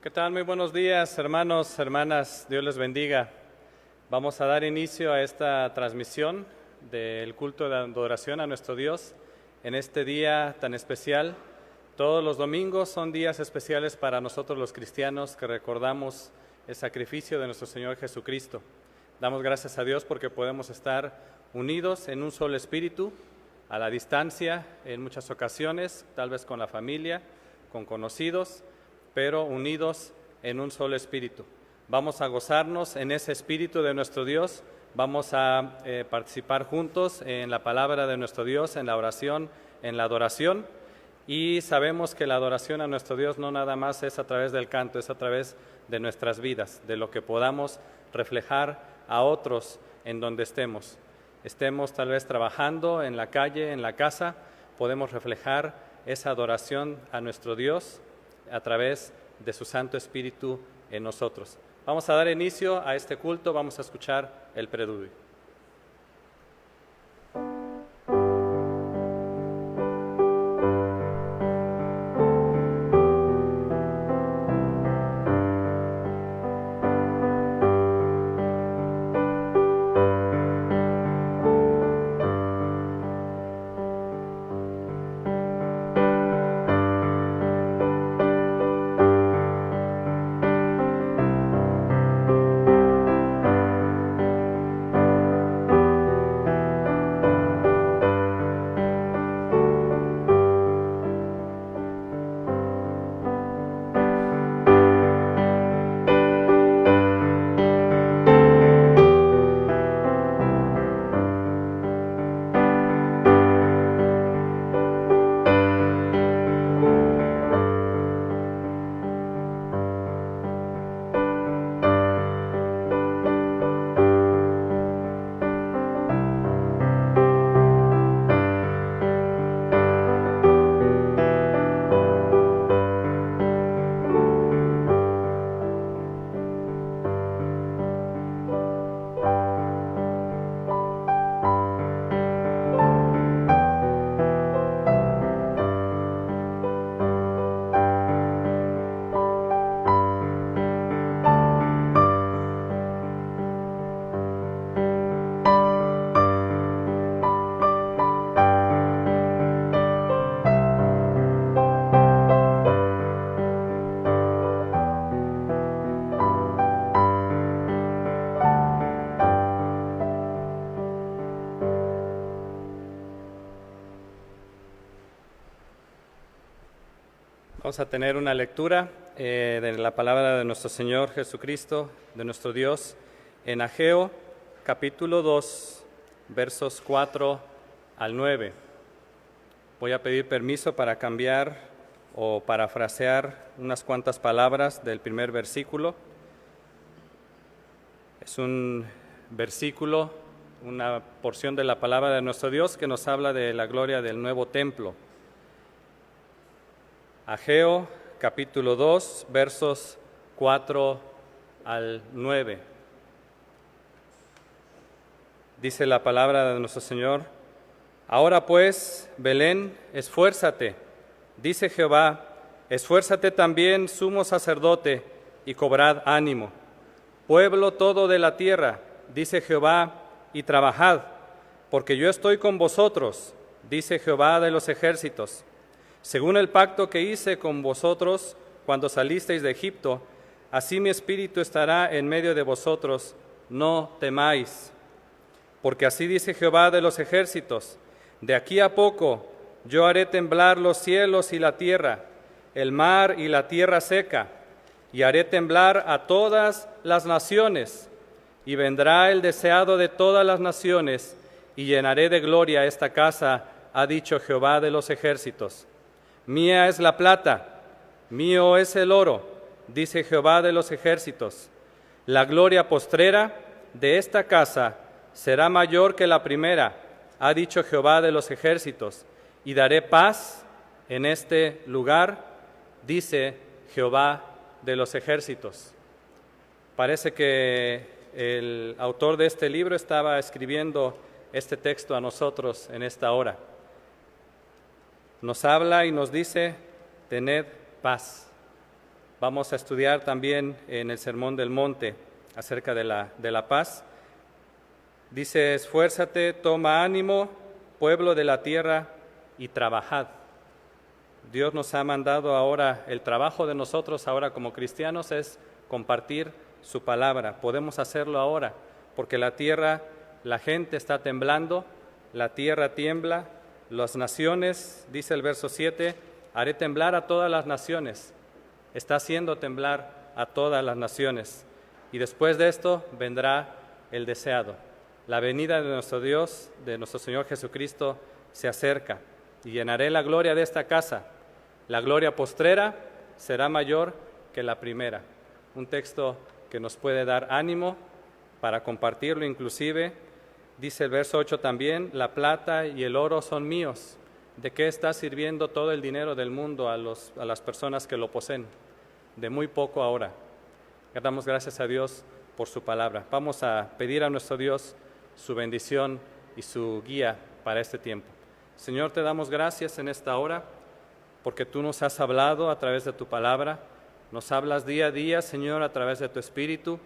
¿Qué tal? Muy buenos días, hermanos, hermanas. Dios les bendiga. Vamos a dar inicio a esta transmisión del culto de adoración a nuestro Dios en este día tan especial. Todos los domingos son días especiales para nosotros los cristianos que recordamos el sacrificio de nuestro Señor Jesucristo. Damos gracias a Dios porque podemos estar unidos en un solo espíritu, a la distancia en muchas ocasiones, tal vez con la familia, con conocidos, pero unidos en un solo espíritu. Vamos a gozarnos en ese espíritu de nuestro Dios, vamos a participar juntos en la palabra de nuestro Dios, en la oración, en la adoración, y sabemos que la adoración a nuestro Dios no nada más es a través del canto, es a través de nuestras vidas, de lo que podamos reflejar a otros en donde estemos. Estemos tal vez trabajando en la calle, en la casa, podemos reflejar esa adoración a nuestro Dios a través de su Santo Espíritu en nosotros. Vamos a dar inicio a este culto, vamos a escuchar el preludio. Vamos a tener una lectura de la palabra de nuestro Señor Jesucristo, de nuestro Dios, en Ageo, capítulo 2, versos 4 al 9. Voy a pedir permiso para cambiar o parafrasear unas cuantas palabras del primer versículo. Es un versículo, una porción de la palabra de nuestro Dios que nos habla de la gloria del nuevo templo. Ageo, capítulo 2, versos 4 al 9. Dice la palabra de nuestro Señor: Ahora pues, Belén, esfuérzate, dice Jehová, esfuérzate también, sumo sacerdote, y cobrad ánimo. Pueblo todo de la tierra, dice Jehová, y trabajad, porque yo estoy con vosotros, dice Jehová de los ejércitos. Según el pacto que hice con vosotros cuando salisteis de Egipto, así mi espíritu estará en medio de vosotros, no temáis. Porque así dice Jehová de los ejércitos, de aquí a poco yo haré temblar los cielos y la tierra, el mar y la tierra seca, y haré temblar a todas las naciones, y vendrá el deseado de todas las naciones, y llenaré de gloria esta casa, ha dicho Jehová de los ejércitos. Mía es la plata, mío es el oro, dice Jehová de los ejércitos. La gloria postrera de esta casa será mayor que la primera, ha dicho Jehová de los ejércitos, y daré paz en este lugar, dice Jehová de los ejércitos. Parece que el autor de este libro estaba escribiendo este texto a nosotros en esta hora. Nos habla y nos dice, tened paz. Vamos a estudiar también en el Sermón del Monte acerca de la paz. Dice: esfuérzate, toma ánimo, pueblo de la tierra, y trabajad. Dios nos ha mandado ahora, el trabajo de nosotros ahora como cristianos es compartir su palabra. Podemos hacerlo ahora, porque la tierra, la gente está temblando, la tierra tiembla, las naciones, dice el verso 7, haré temblar a todas las naciones. Está haciendo temblar a todas las naciones. Y después de esto vendrá el deseado. La venida de nuestro Dios, de nuestro Señor Jesucristo, se acerca. Y llenaré la gloria de esta casa. La gloria postrera será mayor que la primera. Un texto que nos puede dar ánimo para compartirlo inclusive. Dice el verso 8 también: la plata y el oro son míos. ¿De qué está sirviendo todo el dinero del mundo a las personas que lo poseen? De muy poco ahora. Damos gracias a Dios por su palabra. Vamos a pedir a nuestro Dios su bendición y su guía para este tiempo. Señor, te damos gracias en esta hora porque tú nos has hablado a través de tu palabra. Nos hablas día a día, Señor, a través de tu Espíritu.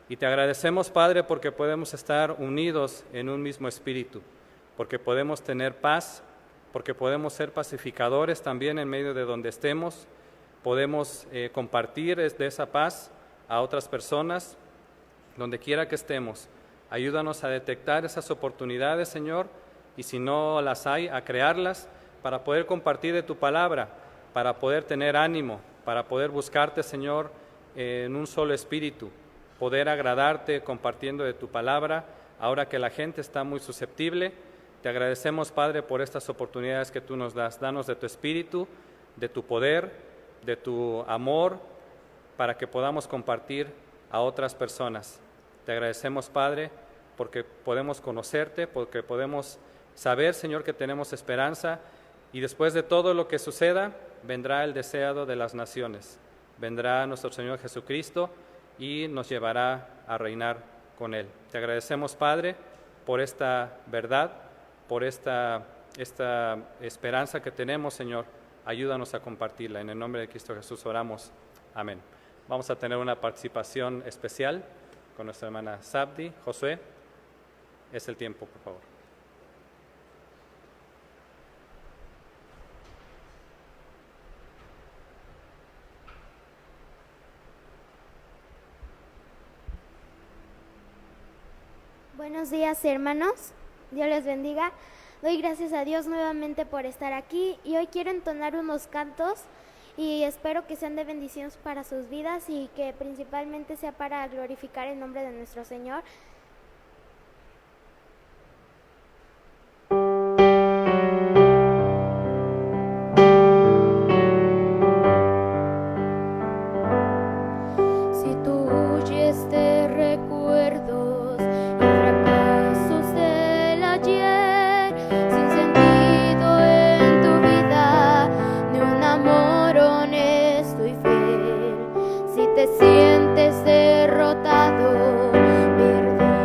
Y te agradecemos, Padre, porque podemos estar unidos en un mismo espíritu, porque podemos tener paz, porque podemos ser pacificadores también en medio de donde estemos. Podemos compartir de esa paz a otras personas, donde quiera que estemos. Ayúdanos a detectar esas oportunidades, Señor, y si no las hay, a crearlas para poder compartir de tu palabra, para poder tener ánimo, para poder buscarte, Señor, en un solo espíritu, poder agradarte compartiendo de tu palabra, ahora que la gente está muy susceptible. Te agradecemos, Padre, por estas oportunidades que tú nos das. Danos de tu espíritu, de tu poder, de tu amor, para que podamos compartir a otras personas. Te agradecemos, Padre, porque podemos conocerte, porque podemos saber, Señor, que tenemos esperanza, y después de todo lo que suceda, vendrá el deseado de las naciones. Vendrá nuestro Señor Jesucristo y nos llevará a reinar con Él. Te agradecemos, Padre, por esta verdad, por esta esperanza que tenemos, Señor. Ayúdanos a compartirla. En el nombre de Cristo Jesús oramos. Amén. Vamos a tener una participación especial con nuestra hermana Sabdi. Josué, es el tiempo, por favor. Buenos días, hermanos. Dios les bendiga. Doy gracias a Dios nuevamente por estar aquí y hoy quiero entonar unos cantos y espero que sean de bendiciones para sus vidas y que principalmente sea para glorificar el nombre de nuestro Señor. Si tú huyes de recuerdos y fracasos del ayer, sin sentido en tu vida, de un amor honesto y fiel, si te sientes derrotado, perdido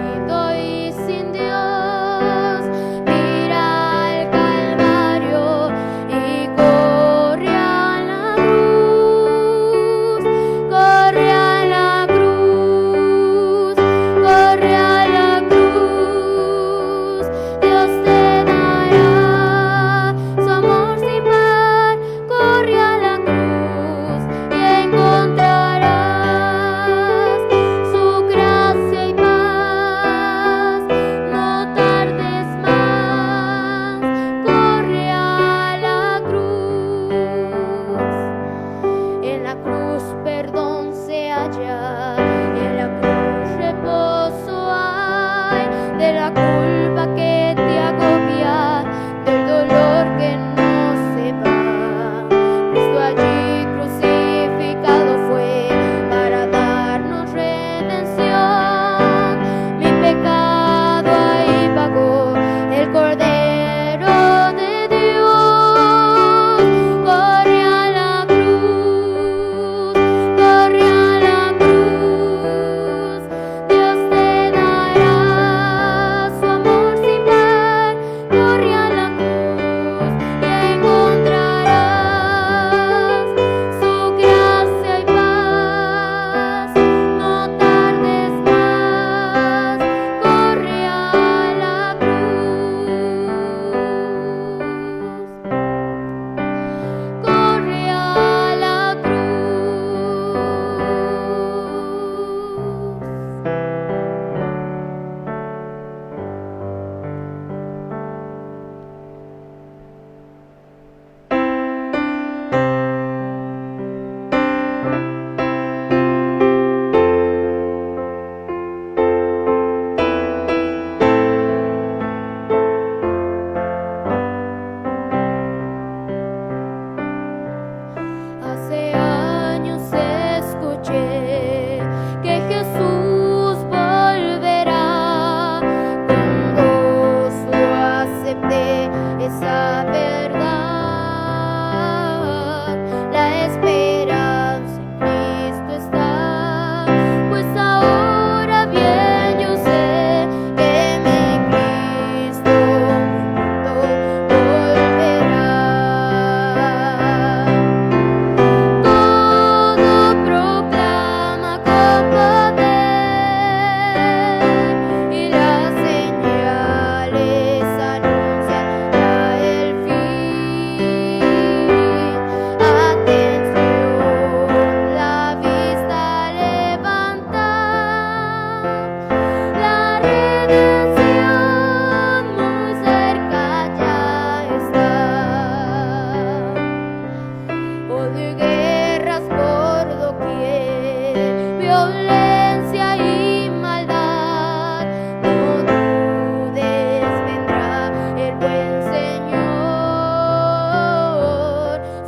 de guerras por doquier, violencia y maldad. No dudes, vendrá el buen Señor,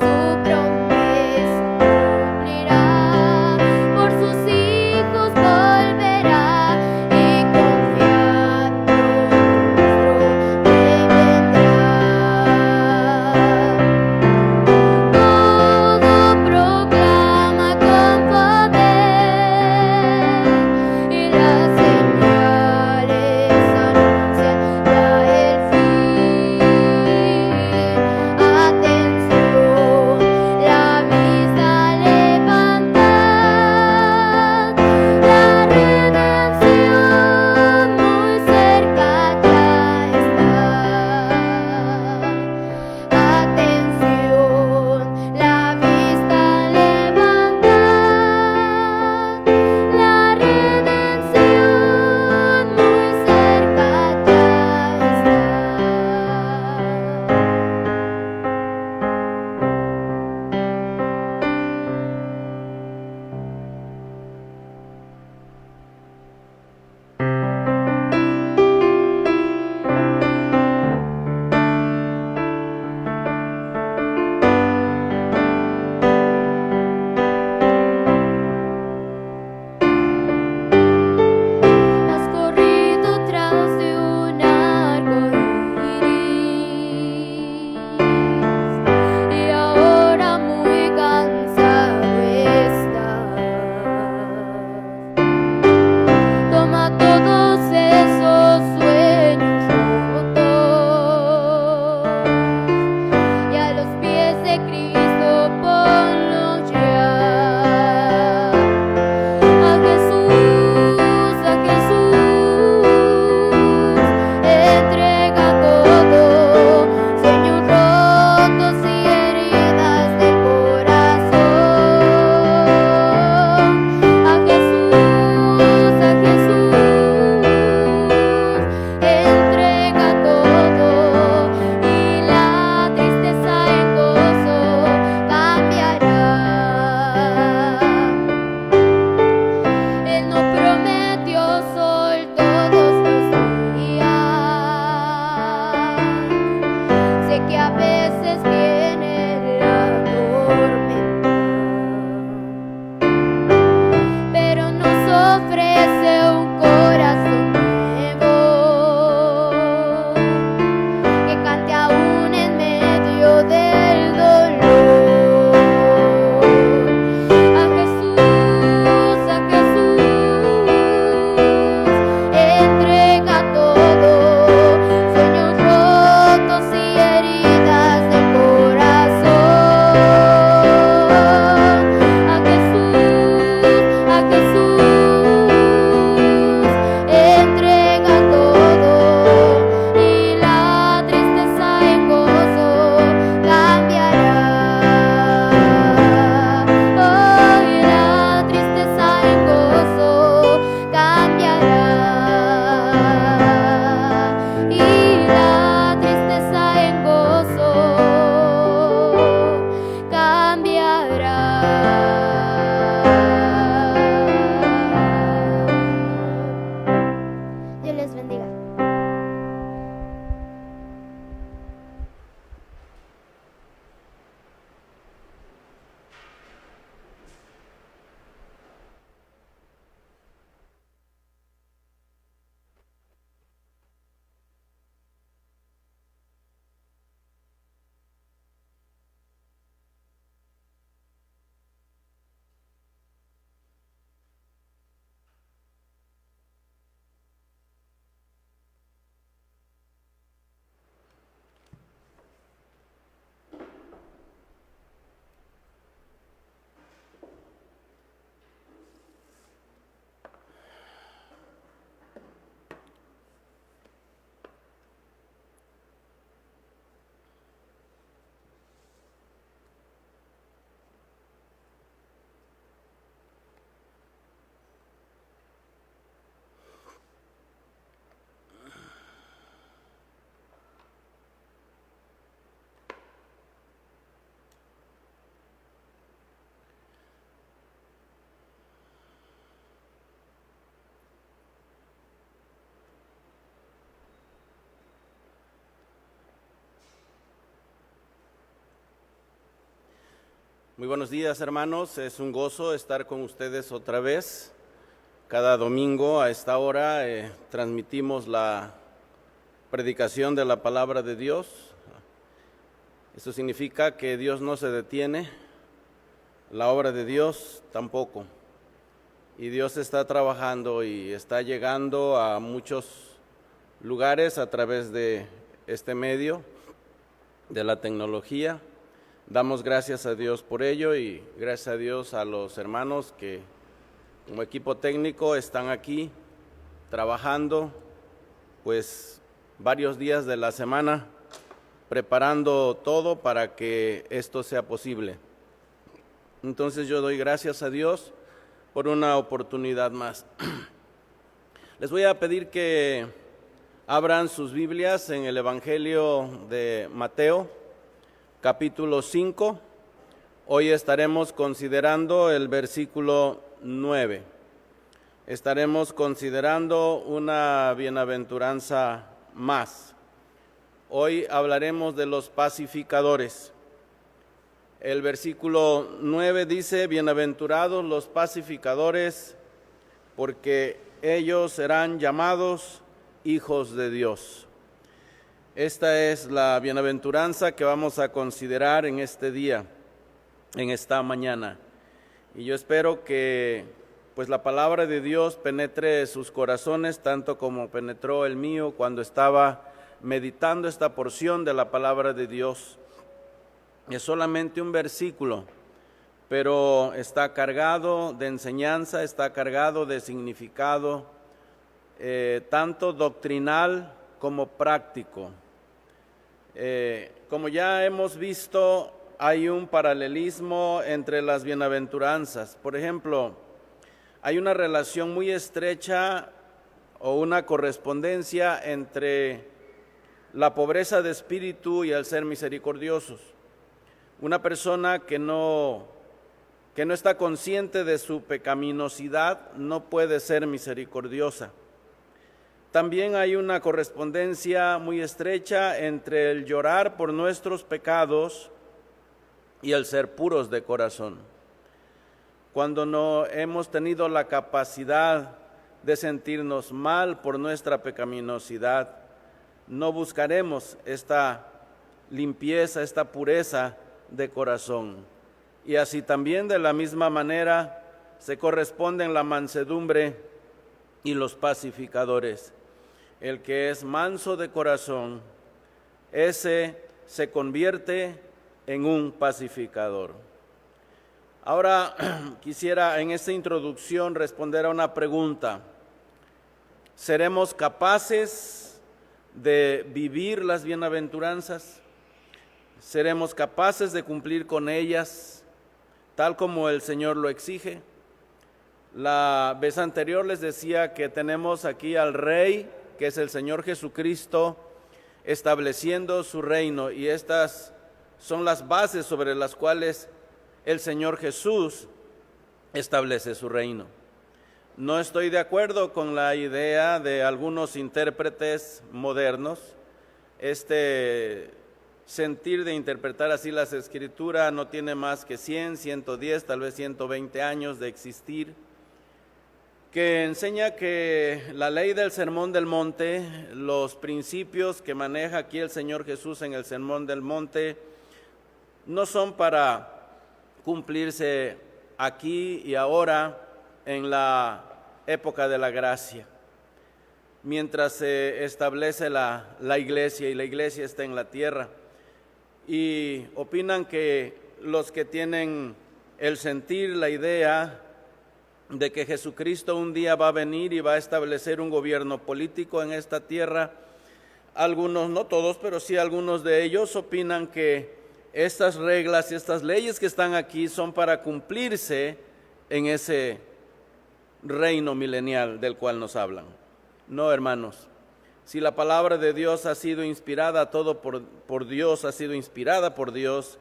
su promesa cumplirá, por sus hijos volverá, y confiad, nuestro Rey vendrá. Todo Muy buenos días, hermanos. Es un gozo estar con ustedes otra vez. Cada domingo a esta hora transmitimos la predicación de la palabra de Dios. Esto significa que Dios no se detiene, la obra de Dios tampoco. Y Dios está trabajando y está llegando a muchos lugares a través de este medio, de la tecnología. Damos gracias a Dios por ello y gracias a Dios a los hermanos que como equipo técnico están aquí trabajando pues varios días de la semana, preparando todo para que esto sea posible. Entonces yo doy gracias a Dios por una oportunidad más. Les voy a pedir que abran sus Biblias en el Evangelio de Mateo, capítulo 5, hoy estaremos considerando el versículo 9. Estaremos considerando una bienaventuranza más. Hoy hablaremos de los pacificadores. El versículo 9 dice: bienaventurados los pacificadores, porque ellos serán llamados hijos de Dios. Esta es la bienaventuranza que vamos a considerar en este día, en esta mañana. Y yo espero que pues la palabra de Dios penetre sus corazones tanto como penetró el mío cuando estaba meditando esta porción de la palabra de Dios. Es solamente un versículo, pero está cargado de enseñanza, está cargado de significado, tanto doctrinal como práctico. Como ya hemos visto, hay un paralelismo entre las bienaventuranzas. Por ejemplo, hay una relación muy estrecha o una correspondencia entre la pobreza de espíritu y el ser misericordiosos. Una persona que no está consciente de su pecaminosidad no puede ser misericordiosa. También hay una correspondencia muy estrecha entre el llorar por nuestros pecados y el ser puros de corazón. Cuando no hemos tenido la capacidad de sentirnos mal por nuestra pecaminosidad, no buscaremos esta limpieza, esta pureza de corazón. Y así también de la misma manera se corresponden la mansedumbre y los pacificadores. El que es manso de corazón, ese se convierte en un pacificador. Ahora quisiera en esta introducción responder a una pregunta. ¿Seremos capaces de vivir las bienaventuranzas? ¿Seremos capaces de cumplir con ellas tal como el Señor lo exige? La vez anterior les decía que tenemos aquí al Rey, que es el Señor Jesucristo, estableciendo su reino, y estas son las bases sobre las cuales el Señor Jesús establece su reino. No estoy de acuerdo con la idea de algunos intérpretes modernos. Este sentir de interpretar así las Escrituras no tiene más que 100, 110, tal vez 120 años de existir, que enseña que la ley del Sermón del Monte, los principios que maneja aquí el Señor Jesús en el Sermón del Monte, no son para cumplirse aquí y ahora en la época de la gracia, mientras se establece la iglesia y la iglesia está en la tierra. Y opinan que los que tienen el sentir, la idea de que Jesucristo un día va a venir y va a establecer un gobierno político en esta tierra, algunos, no todos, pero sí algunos de ellos opinan que estas reglas y estas leyes que están aquí son para cumplirse en ese reino milenial del cual nos hablan. No, hermanos, si la palabra de Dios ha sido inspirada todo por Dios, ha sido inspirada por Dios,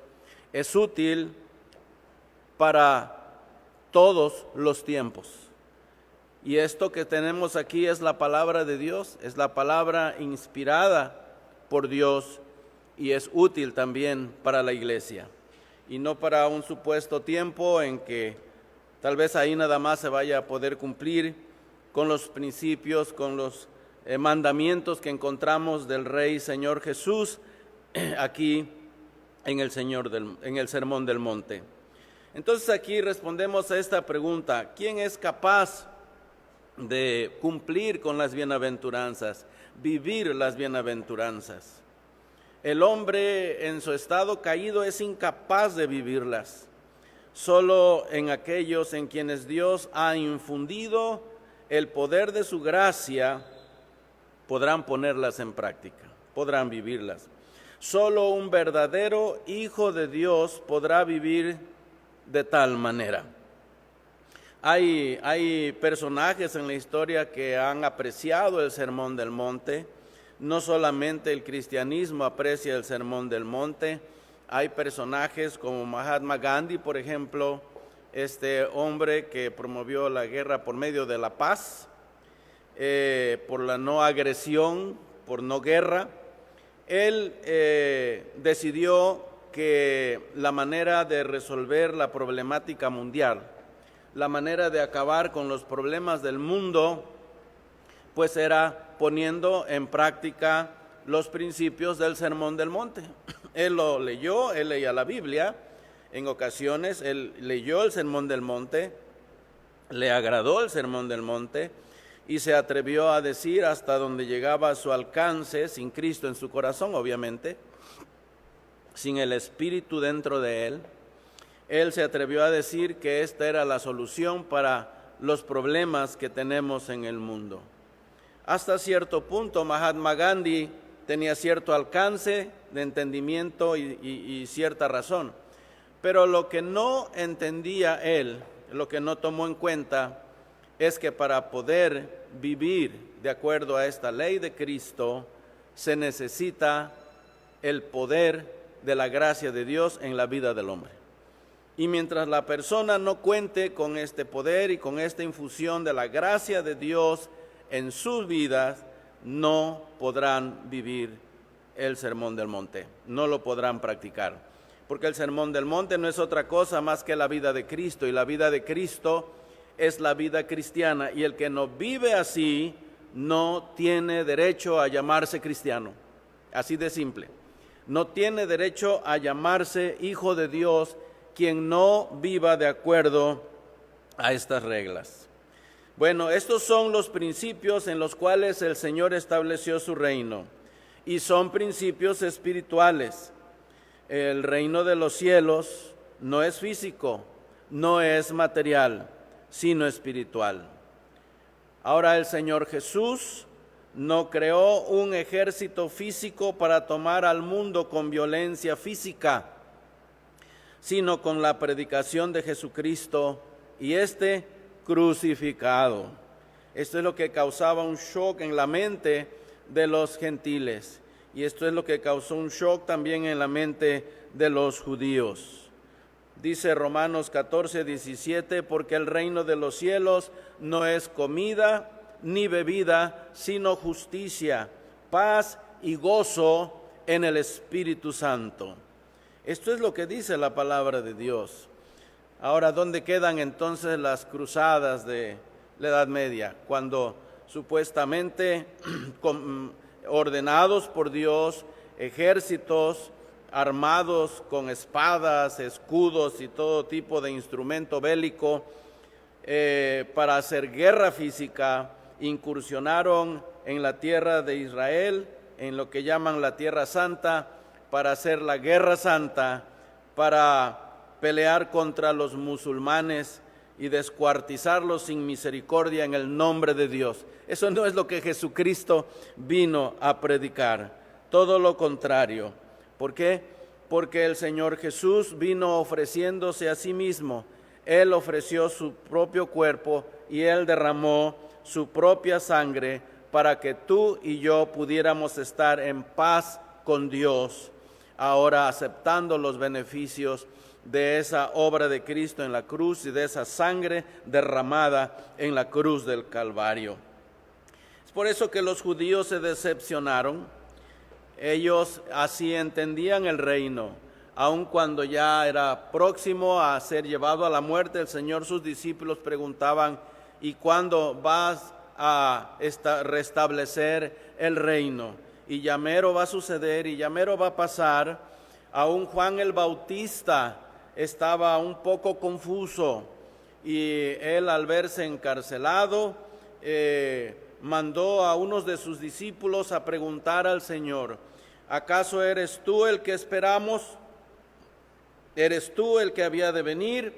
es útil para todos los tiempos. Y esto que tenemos aquí es la palabra de Dios, es la palabra inspirada por Dios y es útil también para la iglesia. y no para un supuesto tiempo en que tal vez ahí nada más se vaya a poder cumplir con los principios, con los mandamientos que encontramos del Rey Señor Jesús aquí en el Sermón del Monte. Entonces aquí respondemos a esta pregunta: ¿quién es capaz de cumplir con las bienaventuranzas, vivir las bienaventuranzas? El hombre en su estado caído es incapaz de vivirlas. Solo en aquellos en quienes Dios ha infundido el poder de su gracia podrán ponerlas en práctica, podrán vivirlas. Solo un verdadero hijo de Dios podrá vivir de tal manera. Hay personajes en la historia que han apreciado el Sermón del Monte. No solamente el cristianismo aprecia el Sermón del Monte. Hay personajes como Mahatma Gandhi, por ejemplo, este hombre que promovió la guerra por medio de la paz, por la no agresión, por no guerra. Él decidió que la manera de resolver la problemática mundial, la manera de acabar con los problemas del mundo, pues era poniendo en práctica los principios del Sermón del Monte. Él lo leyó, él leía la Biblia en ocasiones, él leyó el Sermón del Monte, le agradó el Sermón del Monte y se atrevió a decir hasta donde llegaba a su alcance, sin Cristo en su corazón, obviamente, sin el Espíritu dentro de él. Él se atrevió a decir que esta era la solución para los problemas que tenemos en el mundo. Hasta cierto punto, Mahatma Gandhi tenía cierto alcance de entendimiento y cierta razón, pero lo que no entendía él, lo que no tomó en cuenta, es que para poder vivir de acuerdo a esta ley de Cristo, se necesita el poder de la gracia de Dios en la vida del hombre. Y mientras la persona no cuente con este poder y con esta infusión de la gracia de Dios en sus vidas, no podrán vivir el Sermón del Monte, no lo podrán practicar. Porque el Sermón del Monte no es otra cosa más que la vida de Cristo, y la vida de Cristo es la vida cristiana, y el que no vive así no tiene derecho a llamarse cristiano, así de simple. No tiene derecho a llamarse hijo de Dios quien no viva de acuerdo a estas reglas. Bueno, estos son los principios en los cuales el Señor estableció su reino, y son principios espirituales. El reino de los cielos no es físico, no es material, sino espiritual. Ahora el Señor Jesús no creó un ejército físico para tomar al mundo con violencia física, sino con la predicación de Jesucristo y crucificado. Esto es lo que causaba un shock en la mente de los gentiles, y esto es lo que causó un shock también en la mente de los judíos. Dice Romanos 14:17, porque el reino de los cielos no es comida ni bebida, sino justicia, paz y gozo en el Espíritu Santo. Esto es lo que dice la palabra de Dios. Ahora, ¿dónde quedan entonces las cruzadas de la Edad Media? Cuando supuestamente ordenados por Dios, ejércitos armados con espadas, escudos y todo tipo de instrumento bélico para hacer guerra física, incursionaron en la tierra de Israel, en lo que llaman la Tierra Santa, para hacer la guerra santa, para pelear contra los musulmanes y descuartizarlos sin misericordia en el nombre de Dios. Eso no es lo que Jesucristo vino a predicar, todo lo contrario. ¿Por qué? Porque el Señor Jesús vino ofreciéndose a sí mismo. Él ofreció su propio cuerpo y Él derramó su propia sangre para que tú y yo pudiéramos estar en paz con Dios, ahora aceptando los beneficios de esa obra de Cristo en la cruz y de esa sangre derramada en la cruz del Calvario. Es por eso que los judíos se decepcionaron. Ellos así entendían el reino, aun cuando ya era próximo a ser llevado a la muerte, el Señor, sus discípulos preguntaban: ¿y cuándo vas a restablecer el reino? Y ya mero va a suceder, y ya mero va a pasar. Aún Juan el Bautista estaba un poco confuso, y él, al verse encarcelado, mandó a unos de sus discípulos a preguntar al Señor: ¿acaso eres tú el que esperamos? ¿Eres tú el que había de venir?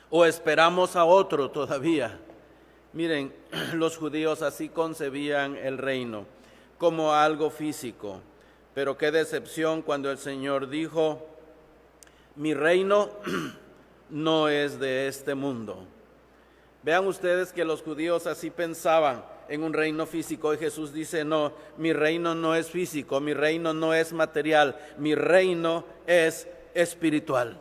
¿O esperamos a otro todavía? Miren, los judíos así concebían el reino, como algo físico. Pero qué decepción cuando el Señor dijo: mi reino no es de este mundo. Vean ustedes que los judíos así pensaban en un reino físico, y Jesús dice: no, mi reino no es físico, mi reino no es material, mi reino es espiritual.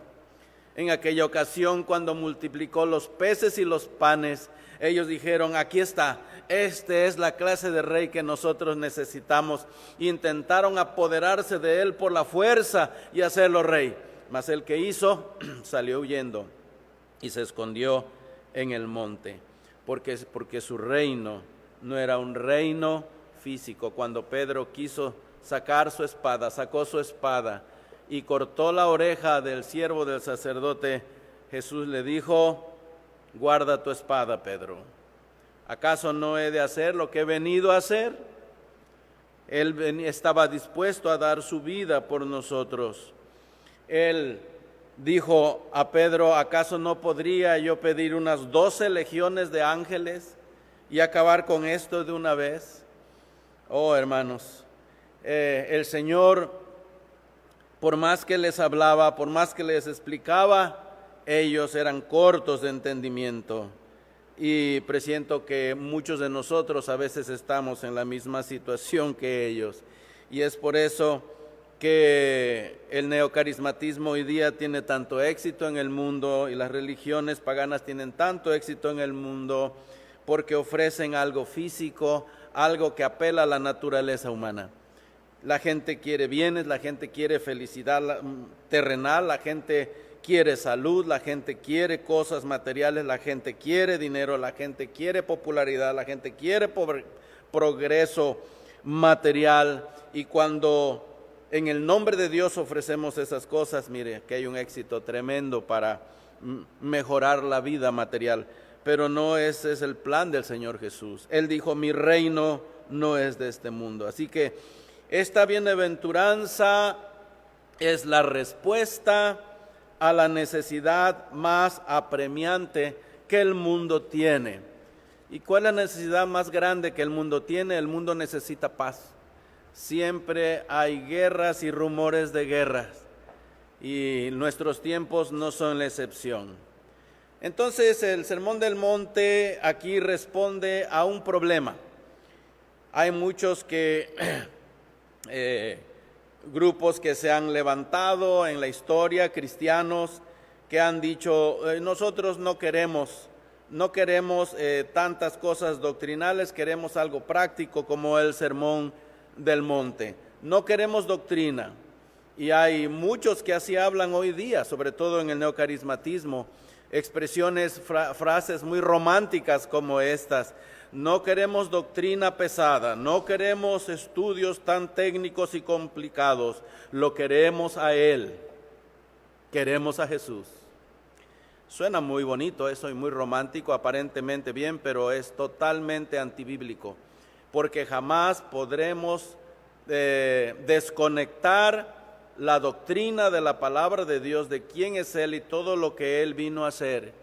En aquella ocasión, cuando multiplicó los peces y los panes, ellos dijeron: aquí está, esta es la clase de rey que nosotros necesitamos. Intentaron apoderarse de él por la fuerza y hacerlo rey, mas el que hizo salió huyendo y se escondió en el monte, porque su reino no era un reino físico. Cuando Pedro quiso sacar su espada, sacó su espada y cortó la oreja del siervo del sacerdote, Jesús le dijo: guarda tu espada, Pedro. ¿Acaso no he de hacer lo que he venido a hacer? Él estaba dispuesto a dar su vida por nosotros. Él dijo a Pedro: ¿acaso no podría yo pedir unas 12 legiones de ángeles y acabar con esto de una vez? Oh, hermanos, el Señor, por más que les hablaba, por más que les explicaba, ellos eran cortos de entendimiento. Y presiento que muchos de nosotros a veces estamos en la misma situación que ellos. Y es por eso que el neocarismatismo hoy día tiene tanto éxito en el mundo, y las religiones paganas tienen tanto éxito en el mundo, porque ofrecen algo físico, algo que apela a la naturaleza humana. La gente quiere bienes, la gente quiere felicidad terrenal, la gente quiere salud, la gente quiere cosas materiales, la gente quiere dinero, la gente quiere popularidad, la gente quiere progreso material. Y cuando en el nombre de Dios ofrecemos esas cosas, mire que hay un éxito tremendo para mejorar la vida material. Pero no ese es el plan del Señor Jesús. Él dijo: mi reino no es de este mundo. Así que esta bienaventuranza es la respuesta a la necesidad más apremiante que el mundo tiene. ¿Y cuál es la necesidad más grande que el mundo tiene? El mundo necesita paz. Siempre hay guerras y rumores de guerras, y nuestros tiempos no son la excepción. Entonces, el Sermón del Monte aquí responde a un problema. Hay muchos grupos que se han levantado en la historia, cristianos, que han dicho: nosotros no queremos tantas cosas doctrinales, queremos algo práctico como el Sermón del Monte. No queremos doctrina. Y hay muchos que así hablan hoy día, sobre todo en el neocarismatismo, expresiones, frases muy románticas como estas: no queremos doctrina pesada, no queremos estudios tan técnicos y complicados, lo queremos a Él, queremos a Jesús. Suena muy bonito eso y muy romántico, aparentemente bien, pero es totalmente antibíblico, porque jamás podremos desconectar la doctrina de la palabra de Dios, de quién es Él y todo lo que Él vino a hacer.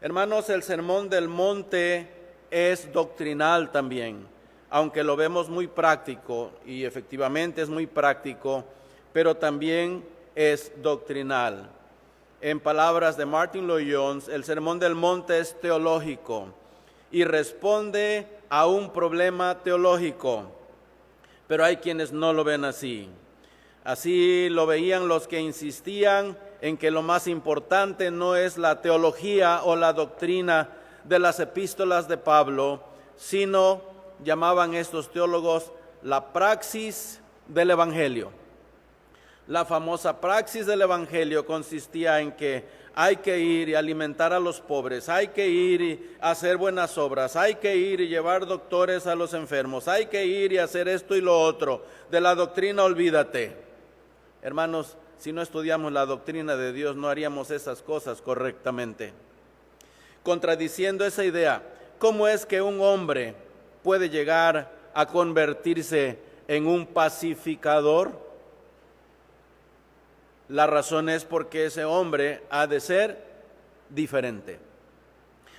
Hermanos, el Sermón del Monte es doctrinal también, aunque lo vemos muy práctico, y efectivamente es muy práctico, pero también es doctrinal. En palabras de Martin Lloyd-Jones, el Sermón del Monte es teológico y responde a un problema teológico, pero hay quienes no lo ven así. Así lo veían los que insistían en que lo más importante no es la teología o la doctrina de las epístolas de Pablo, sino, llamaban estos teólogos, la praxis del Evangelio. La famosa praxis del Evangelio consistía en que hay que ir y alimentar a los pobres, hay que ir y hacer buenas obras, hay que ir y llevar doctores a los enfermos, hay que ir y hacer esto y lo otro. De la doctrina olvídate. Hermanos, si no estudiamos la doctrina de Dios, no haríamos esas cosas correctamente. Contradiciendo esa idea, ¿cómo es que un hombre puede llegar a convertirse en un pacificador? La razón es porque ese hombre ha de ser diferente,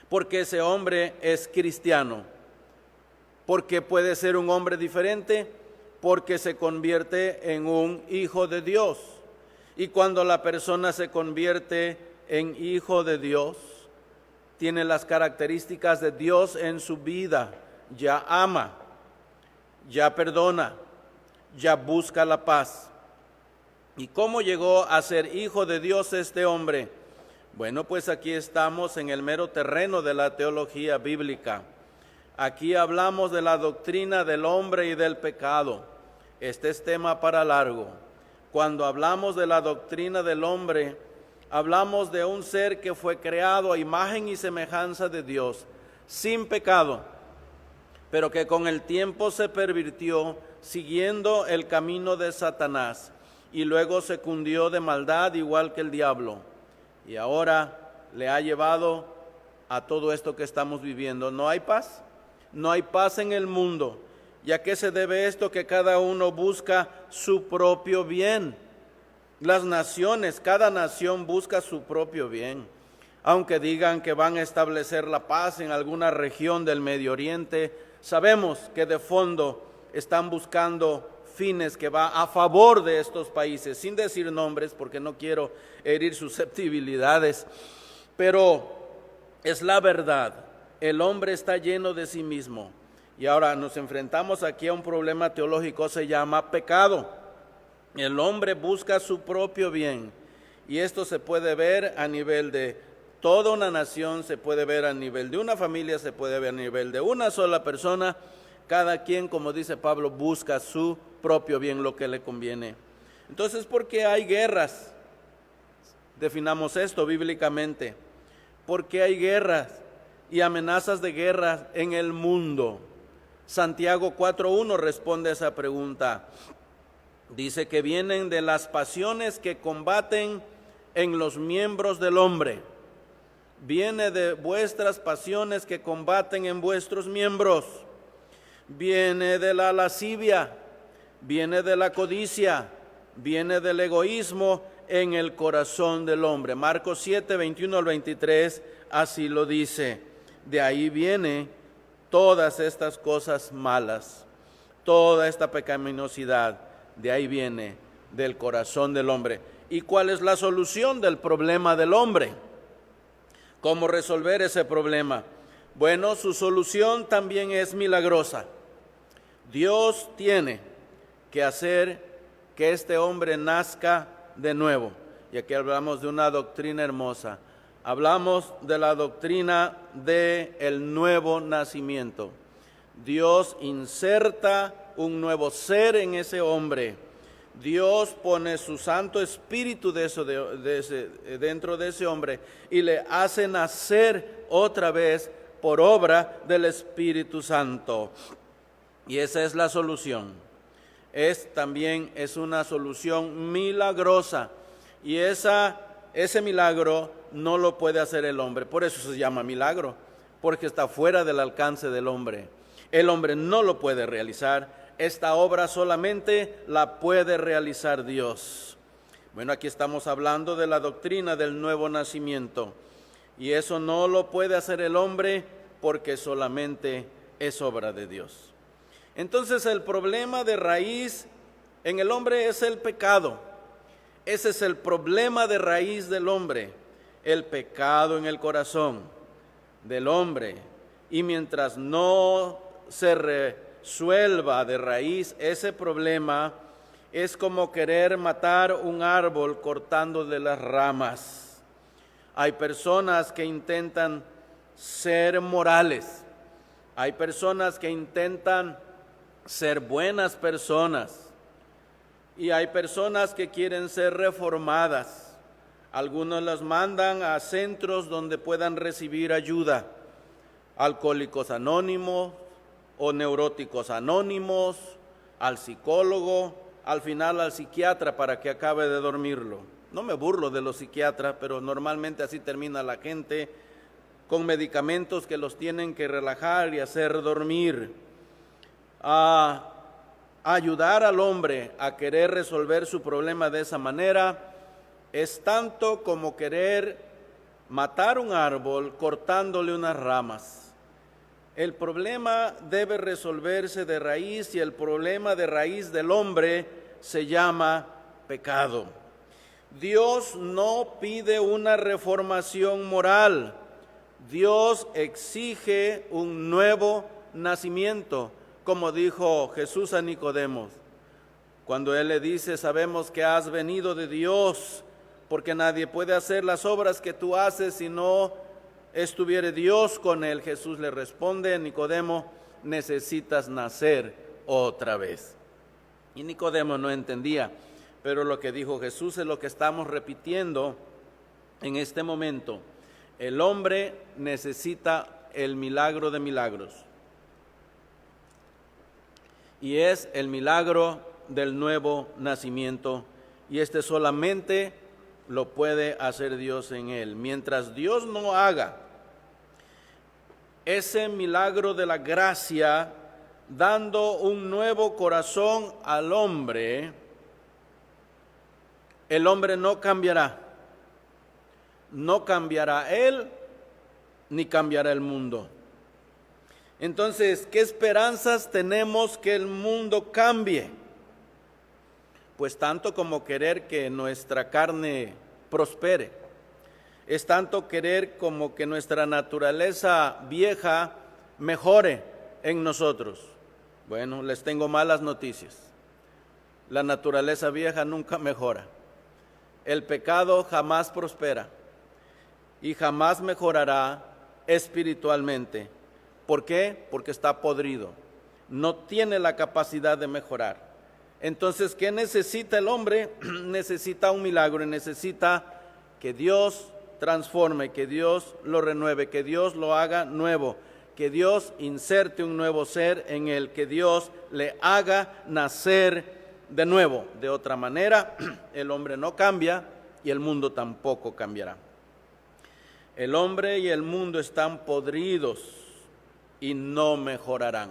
porque ese hombre es cristiano. ¿Porque puede ser un hombre diferente? Porque se convierte en un hijo de Dios. Y cuando la persona se convierte en hijo de Dios, tiene las características de Dios en su vida. Ya ama, ya perdona, ya busca la paz. ¿Y cómo llegó a ser hijo de Dios este hombre? Bueno, pues aquí estamos en el mero terreno de la teología bíblica. Aquí hablamos de la doctrina del hombre y del pecado. Este es tema para largo. Cuando hablamos de la doctrina del hombre, hablamos de un ser que fue creado a imagen y semejanza de Dios, sin pecado, pero que con el tiempo se pervirtió siguiendo el camino de Satanás. Y luego se cundió de maldad igual que el diablo. Y ahora le ha llevado a todo esto que estamos viviendo. ¿No hay paz? No hay paz en el mundo. ¿Y a qué se debe esto? Que cada uno busca su propio bien. Las naciones, cada nación busca su propio bien. Aunque digan que van a establecer la paz en alguna región del Medio Oriente, sabemos que de fondo están buscando fines que va a favor de estos países, sin decir nombres porque no quiero herir susceptibilidades, pero es la verdad. El hombre está lleno de sí mismo y ahora nos enfrentamos aquí a un problema teológico, se llama pecado. El hombre busca su propio bien y esto se puede ver a nivel de toda una nación, se puede ver a nivel de una familia, se puede ver a nivel de una sola persona. Cada quien, como dice Pablo, busca su propio bien, lo que le conviene. Entonces, ¿por qué hay guerras? Definamos esto bíblicamente. ¿Por qué hay guerras y amenazas de guerra en el mundo? Santiago 4:1 responde a esa pregunta. Dice que vienen de las pasiones que combaten en los miembros del hombre. Viene de vuestras pasiones que combaten en vuestros miembros. Viene de la lascivia, viene de la codicia, viene del egoísmo en el corazón del hombre. Marcos 7, 21 al 23, así lo dice. De ahí viene todas estas cosas malas, toda esta pecaminosidad, de ahí viene del corazón del hombre. ¿Y cuál es la solución del problema del hombre? ¿Cómo resolver ese problema? Bueno, su solución también es milagrosa. Dios tiene que hacer que este hombre nazca de nuevo. Y aquí hablamos de una doctrina hermosa. Hablamos de la doctrina del nuevo nacimiento. Dios inserta un nuevo ser en ese hombre. Dios pone su Santo Espíritu dentro de ese hombre y le hace nacer otra vez por obra del Espíritu Santo. Y esa es la solución. También es una solución milagrosa. Y ese milagro no lo puede hacer el hombre. Por eso se llama milagro, porque está fuera del alcance del hombre. El hombre no lo puede realizar. Esta obra solamente la puede realizar Dios. Bueno, aquí estamos hablando de la doctrina del nuevo nacimiento. Y eso no lo puede hacer el hombre porque solamente es obra de Dios. Entonces el problema de raíz en el hombre es el pecado. Ese es el problema de raíz del hombre, el pecado en el corazón del hombre. Y mientras no se resuelva de raíz ese problema, es como querer matar un árbol cortando de las ramas. Hay personas que intentan ser morales, hay personas que intentan ser buenas personas, Y hay personas que quieren ser reformadas. Algunos las mandan a centros donde puedan recibir ayuda. Alcohólicos Anónimos o Neuróticos Anónimos, al psicólogo, al final al psiquiatra para que acabe de dormirlo. No me burlo de los psiquiatras, pero normalmente así termina la gente, con medicamentos que los tienen que relajar y hacer dormir. Ayudar al hombre a querer resolver su problema de esa manera es tanto como querer matar un árbol cortándole unas ramas. El problema debe resolverse de raíz y el problema de raíz del hombre se llama pecado. Dios no pide una reformación moral. Dios exige un nuevo nacimiento, como dijo Jesús a Nicodemo, cuando él le dice: sabemos que has venido de Dios, porque nadie puede hacer las obras que tú haces si no estuviere Dios con él. Jesús le responde: Nicodemo, necesitas nacer otra vez. Y Nicodemo no entendía, pero lo que dijo Jesús es lo que estamos repitiendo en este momento. El hombre necesita el milagro de milagros, y es el milagro del nuevo nacimiento, y este solamente lo puede hacer Dios en él. Mientras Dios no haga ese milagro de la gracia, dando un nuevo corazón al hombre, el hombre no cambiará. No cambiará él, ni cambiará el mundo. Entonces, ¿qué esperanzas tenemos que el mundo cambie? Pues tanto como querer que nuestra carne prospere. Es tanto querer como que nuestra naturaleza vieja mejore en nosotros. Bueno, les tengo malas noticias. La naturaleza vieja nunca mejora. El pecado jamás prospera y jamás mejorará espiritualmente. ¿Por qué? Porque está podrido. No tiene la capacidad de mejorar. Entonces, ¿qué necesita el hombre? Necesita un milagro, necesita que Dios transforme, que Dios lo renueve, que Dios lo haga nuevo, que Dios inserte un nuevo ser en él, que Dios le haga nacer de nuevo. De otra manera, el hombre no cambia y el mundo tampoco cambiará. El hombre y el mundo están podridos y no mejorarán.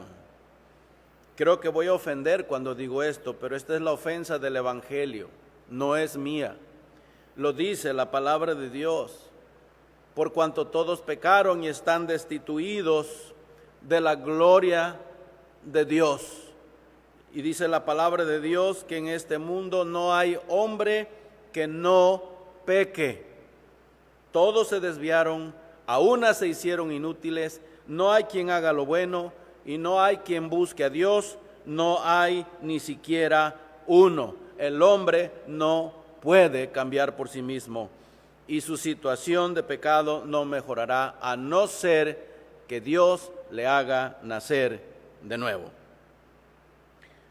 Creo que voy a ofender cuando digo esto, pero esta es la ofensa del Evangelio, no es mía. Lo dice la palabra de Dios. Por cuanto todos pecaron y están destituidos de la gloria de Dios. Y dice la palabra de Dios que en este mundo no hay hombre que no peque. Todos se desviaron, a una se hicieron inútiles, no hay quien haga lo bueno y no hay quien busque a Dios, no hay ni siquiera uno. El hombre no puede cambiar por sí mismo y su situación de pecado no mejorará a no ser que Dios le haga nacer de nuevo.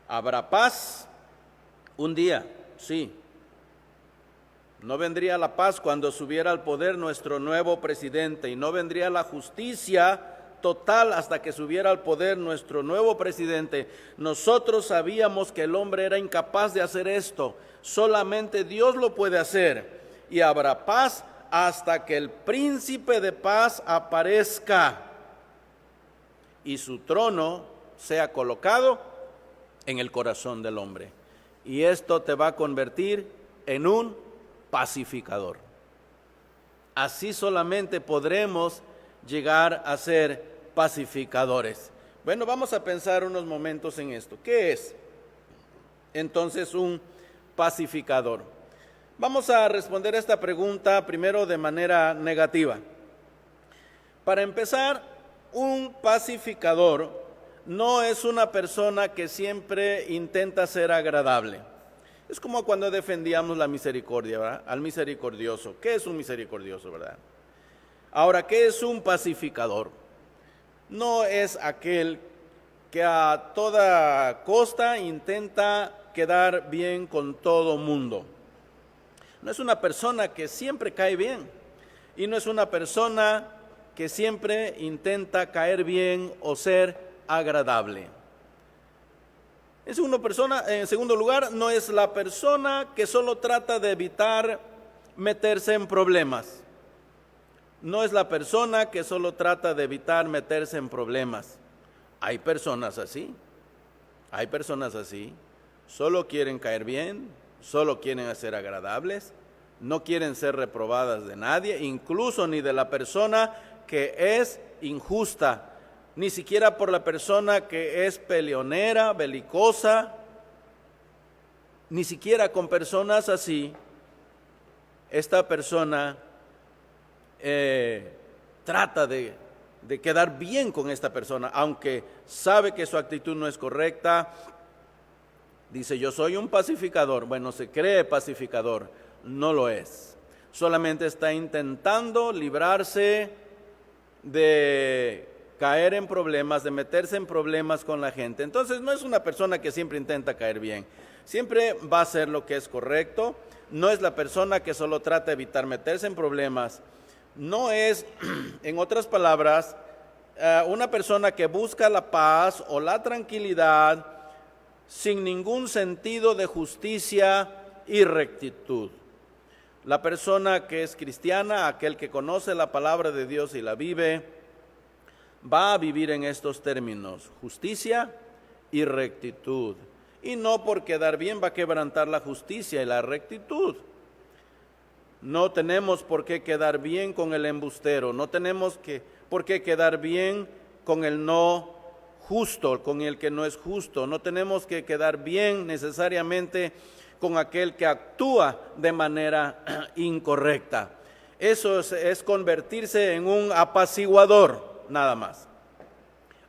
¿Habrá paz? Un día, sí. No vendría la paz cuando subiera al poder nuestro nuevo presidente, y no vendría la justicia total hasta que subiera al poder nuestro nuevo presidente. Nosotros sabíamos que el hombre era incapaz de hacer esto, solamente Dios lo puede hacer. Y habrá paz hasta que el príncipe de paz aparezca y su trono sea colocado en el corazón del hombre. Y esto te va a convertir en un pacificador. Así solamente podremos llegar a ser pacificadores. Bueno, vamos a pensar unos momentos en esto. ¿Qué es entonces un pacificador? Vamos a responder esta pregunta primero de manera negativa. Para empezar, un pacificador no es una persona que siempre intenta ser agradable. Es como cuando defendíamos la misericordia, ¿verdad? Al misericordioso. ¿Qué es un misericordioso, verdad? Ahora, ¿qué es un pacificador? No es aquel que a toda costa intenta quedar bien con todo mundo. No es una persona que siempre cae bien y no es una persona que siempre intenta caer bien o ser agradable. En segundo lugar, no es la persona que solo trata de evitar meterse en problemas. No es la persona que solo trata de evitar meterse en problemas. Hay personas así, solo quieren caer bien, solo quieren ser agradables, no quieren ser reprobadas de nadie, incluso ni de la persona que es injusta, ni siquiera por la persona que es peleonera, belicosa, ni siquiera con personas así. Esta persona trata de quedar bien con esta persona, aunque sabe que su actitud no es correcta. Dice, yo soy un pacificador. Bueno, se cree pacificador, no lo es. Solamente está intentando librarse de caer en problemas, de meterse en problemas con la gente. Entonces no es una persona que siempre intenta caer bien. Siempre va a hacer lo que es correcto. No es la persona que solo trata de evitar meterse en problemas. No es, en otras palabras, una persona que busca la paz o la tranquilidad sin ningún sentido de justicia y rectitud. La persona que es cristiana, aquel que conoce la palabra de Dios y la vive, va a vivir en estos términos: justicia y rectitud. Y no por quedar bien va a quebrantar la justicia y la rectitud. No tenemos por qué quedar bien con el embustero, no tenemos por qué quedar bien con el no justo, con el que no es justo, no tenemos que quedar bien necesariamente con aquel que actúa de manera incorrecta. Eso es convertirse en un apaciguador, nada más.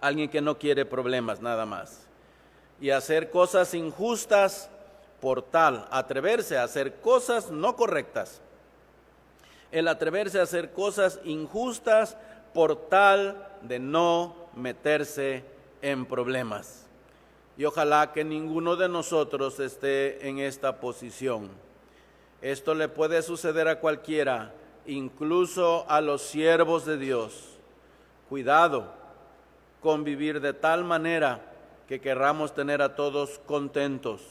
Alguien que no quiere problemas, nada más. Y hacer cosas injustas por tal, atreverse a hacer cosas no correctas. El atreverse a hacer cosas injustas por tal de no meterse en problemas. Y ojalá que ninguno de nosotros esté en esta posición. Esto le puede suceder a cualquiera, incluso a los siervos de Dios. Cuidado con vivir de tal manera que querramos tener a todos contentos.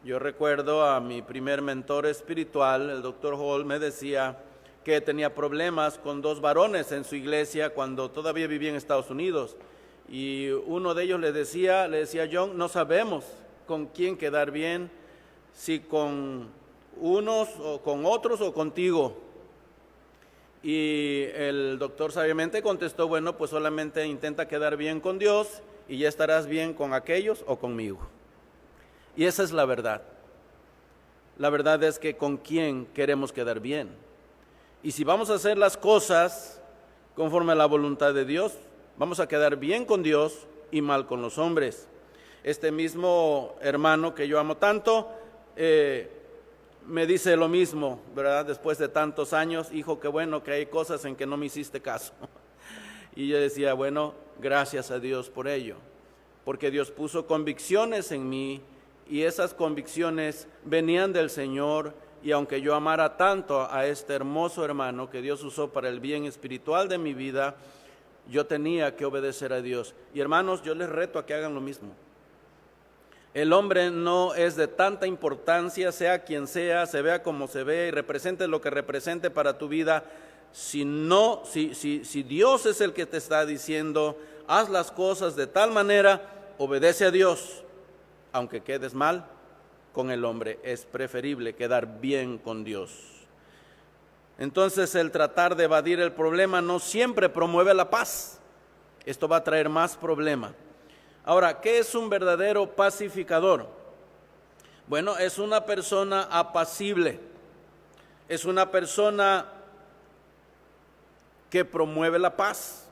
Yo recuerdo a mi primer mentor espiritual, el Dr. Hall, me decía que tenía problemas con dos varones en su iglesia cuando todavía vivía en Estados Unidos. Y uno de ellos le decía, John, no sabemos con quién quedar bien, si con unos o con otros o contigo. Y el doctor sabiamente contestó, bueno, pues solamente intenta quedar bien con Dios y ya estarás bien con aquellos o conmigo. Y esa es la verdad. La verdad es que con quién queremos quedar bien. Y si vamos a hacer las cosas conforme a la voluntad de Dios, vamos a quedar bien con Dios y mal con los hombres. Este mismo hermano que yo amo tanto, me dice lo mismo, ¿verdad? Después de tantos años, hijo, qué bueno que hay cosas en que no me hiciste caso. Y yo decía, bueno, gracias a Dios por ello, porque Dios puso convicciones en mí y esas convicciones venían del Señor. Y aunque yo amara tanto a este hermoso hermano que Dios usó para el bien espiritual de mi vida, yo tenía que obedecer a Dios. Y hermanos, yo les reto a que hagan lo mismo. El hombre no es de tanta importancia, sea quien sea, se vea como se ve y represente lo que represente para tu vida. Si Dios es el que te está diciendo, haz las cosas de tal manera, obedece a Dios, aunque quedes mal con el hombre. Es preferible quedar bien con Dios. Entonces el tratar de evadir el problema no siempre promueve la paz. Esto va a traer más problema. Ahora, ¿qué es un verdadero pacificador? Bueno, es una persona apacible. Es una persona que promueve la paz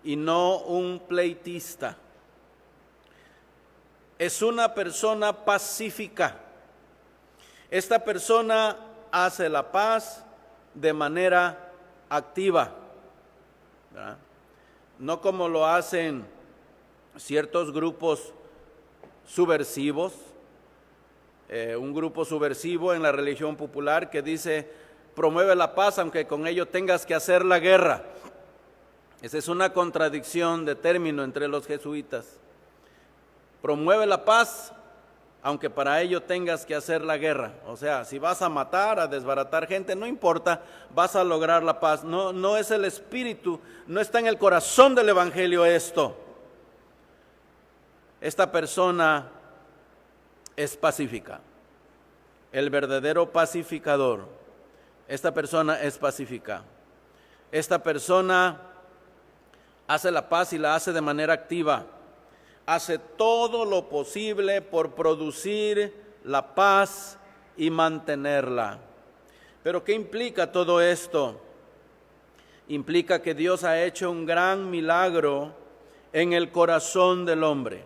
y no un pleitista. Es una persona pacífica. Esta persona hace la paz de manera activa, ¿verdad? No como lo hacen ciertos grupos subversivos un grupo subversivo en la religión popular que dice: promueve la paz aunque con ello tengas que hacer la guerra. Esa es una contradicción de término entre los jesuitas. Promueve la paz aunque para ello tengas que hacer la guerra. O sea, si vas a matar, a desbaratar gente, no importa, vas a lograr la paz. No es el espíritu, no está en el corazón del evangelio esto. Esta persona es pacífica. El verdadero pacificador, esta persona es pacífica. Esta persona hace la paz y la hace de manera activa. Hace todo lo posible por producir la paz y mantenerla. Pero ¿qué implica todo esto? Implica que Dios ha hecho un gran milagro en el corazón del hombre.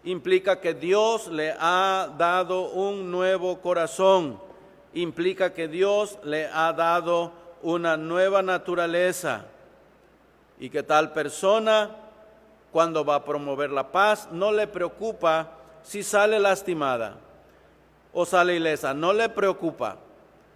Implica que Dios le ha dado un nuevo corazón. Implica que Dios le ha dado una nueva naturaleza. Y que tal persona, cuando va a promover la paz, no le preocupa si sale lastimada o sale ilesa. No le preocupa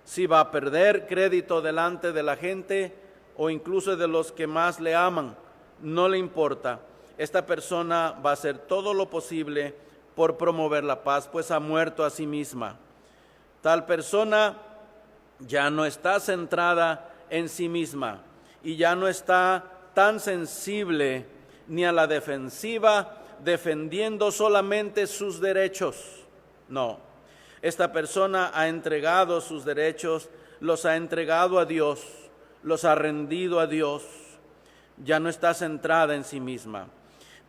si va a perder crédito delante de la gente o incluso de los que más le aman. No le importa. Esta persona va a hacer todo lo posible por promover la paz, pues ha muerto a sí misma. Tal persona ya no está centrada en sí misma y ya no está tan sensible ni a la defensiva, defendiendo solamente sus derechos. No, esta persona ha entregado sus derechos, los ha entregado a Dios, los ha rendido a Dios. Ya no está centrada en sí misma.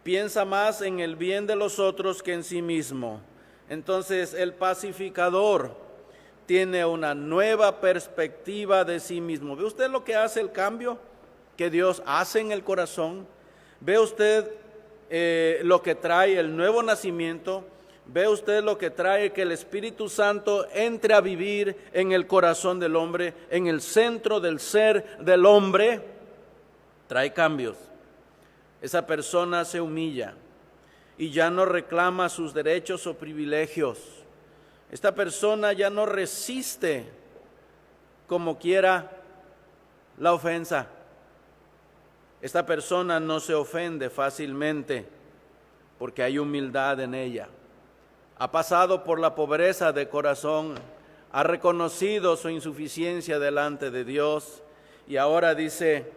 Piensa más en el bien de los otros que en sí mismo. Entonces el pacificador tiene una nueva perspectiva de sí mismo. ¿Ve usted lo que hace el cambio que Dios hace en el corazón? ¿Ve usted lo que trae el nuevo nacimiento? ¿Ve usted lo que trae que el Espíritu Santo entre a vivir en el corazón del hombre, en el centro del ser del hombre? Trae cambios. Esa persona se humilla y ya no reclama sus derechos o privilegios. Esta persona ya no resiste como quiera la ofensa. Esta persona no se ofende fácilmente porque hay humildad en ella. Ha pasado por la pobreza de corazón, ha reconocido su insuficiencia delante de Dios y ahora dice: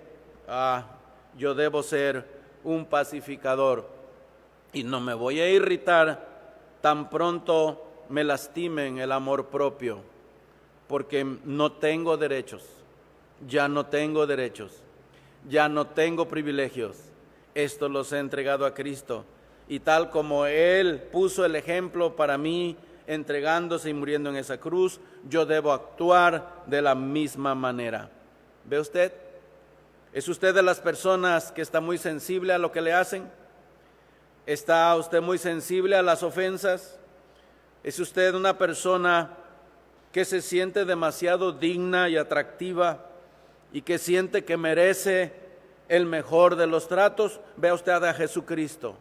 yo debo ser un pacificador y no me voy a irritar tan pronto me lastimen el amor propio, porque no tengo derechos, ya no tengo derechos, ya no tengo privilegios. Esto los he entregado a Cristo y tal como Él puso el ejemplo para mí, entregándose y muriendo en esa cruz, yo debo actuar de la misma manera. ¿Ve usted? ¿Es usted de las personas que está muy sensible a lo que le hacen? ¿Está usted muy sensible a las ofensas? ¿Es usted una persona que se siente demasiado digna y atractiva y que siente que merece el mejor de los tratos? Vea usted a Jesucristo,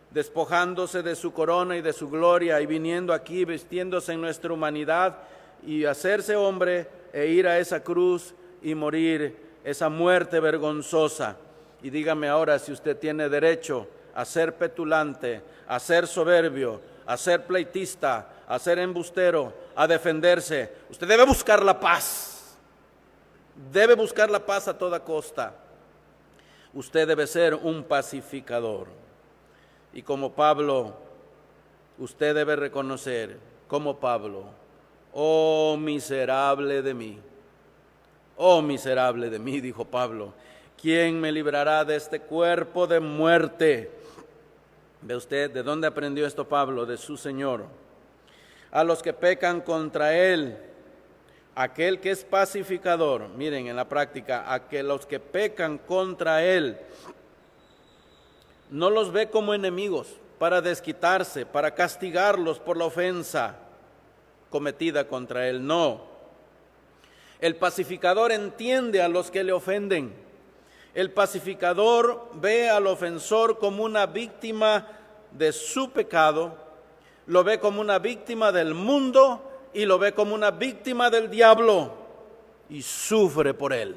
despojándose de su corona y de su gloria y viniendo aquí, vistiéndose en nuestra humanidad y hacerse hombre e ir a esa cruz y morir esa muerte vergonzosa. Y dígame ahora si usted tiene derecho a ser petulante, a ser soberbio, a ser pleitista, a ser embustero, a defenderse. Usted debe buscar la paz. Debe buscar la paz a toda costa. Usted debe ser un pacificador. Y como Pablo, usted debe reconocer, como Pablo: oh miserable de mí. Oh miserable de mí, dijo Pablo, ¿quién me librará de este cuerpo de muerte? ¿Ve usted de dónde aprendió esto Pablo? De su Señor. A los que pecan contra Él, aquel que es pacificador, miren en la práctica, a que los que pecan contra Él, no los ve como enemigos para desquitarse, para castigarlos por la ofensa cometida contra Él, no. El pacificador entiende a los que le ofenden. El pacificador ve al ofensor como una víctima de su pecado, lo ve como una víctima del mundo y lo ve como una víctima del diablo y sufre por él.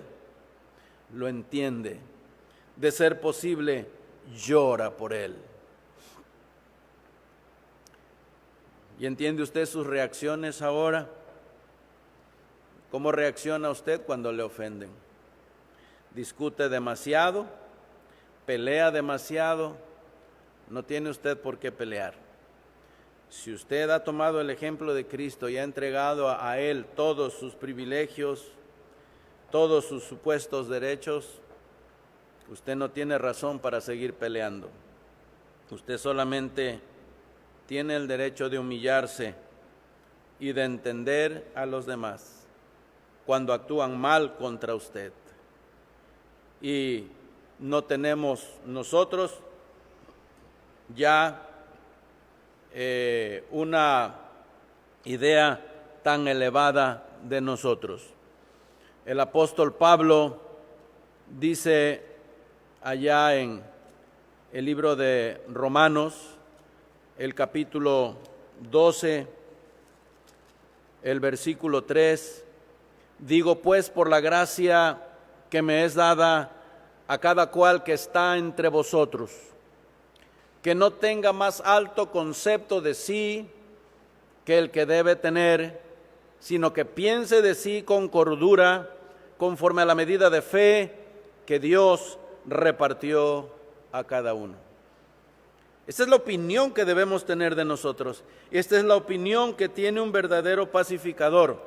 Lo entiende. De ser posible, llora por él. ¿Y entiende usted sus reacciones ahora? ¿Cómo reacciona usted cuando le ofenden? ¿Discute demasiado? ¿Pelea demasiado? No tiene usted por qué pelear. Si usted ha tomado el ejemplo de Cristo y ha entregado a Él todos sus privilegios, todos sus supuestos derechos, usted no tiene razón para seguir peleando. Usted solamente tiene el derecho de humillarse y de entender a los demás cuando actúan mal contra usted. Y no tenemos nosotros ya una idea tan elevada de nosotros. El apóstol Pablo dice allá en el libro de Romanos, el capítulo 12, el versículo 3, digo pues por la gracia que me es dada a cada cual que está entre vosotros, que no tenga más alto concepto de sí que el que debe tener, sino que piense de sí con cordura, conforme a la medida de fe que Dios repartió a cada uno. Esta es la opinión que debemos tener de nosotros. Esta es la opinión que tiene un verdadero pacificador.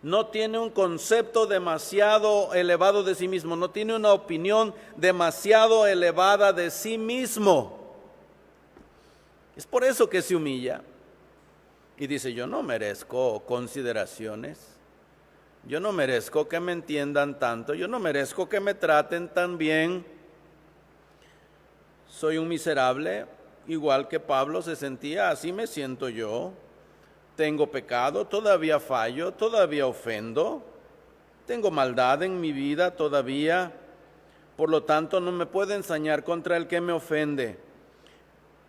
No tiene un concepto demasiado elevado de sí mismo, no tiene una opinión demasiado elevada de sí mismo. Es por eso que se humilla y dice, yo no merezco consideraciones, yo no merezco que me entiendan tanto, yo no merezco que me traten tan bien. Soy un miserable, igual que Pablo se sentía, así me siento yo. Tengo pecado, todavía fallo, todavía ofendo, tengo maldad en mi vida todavía, por lo tanto no me puedo ensañar contra el que me ofende.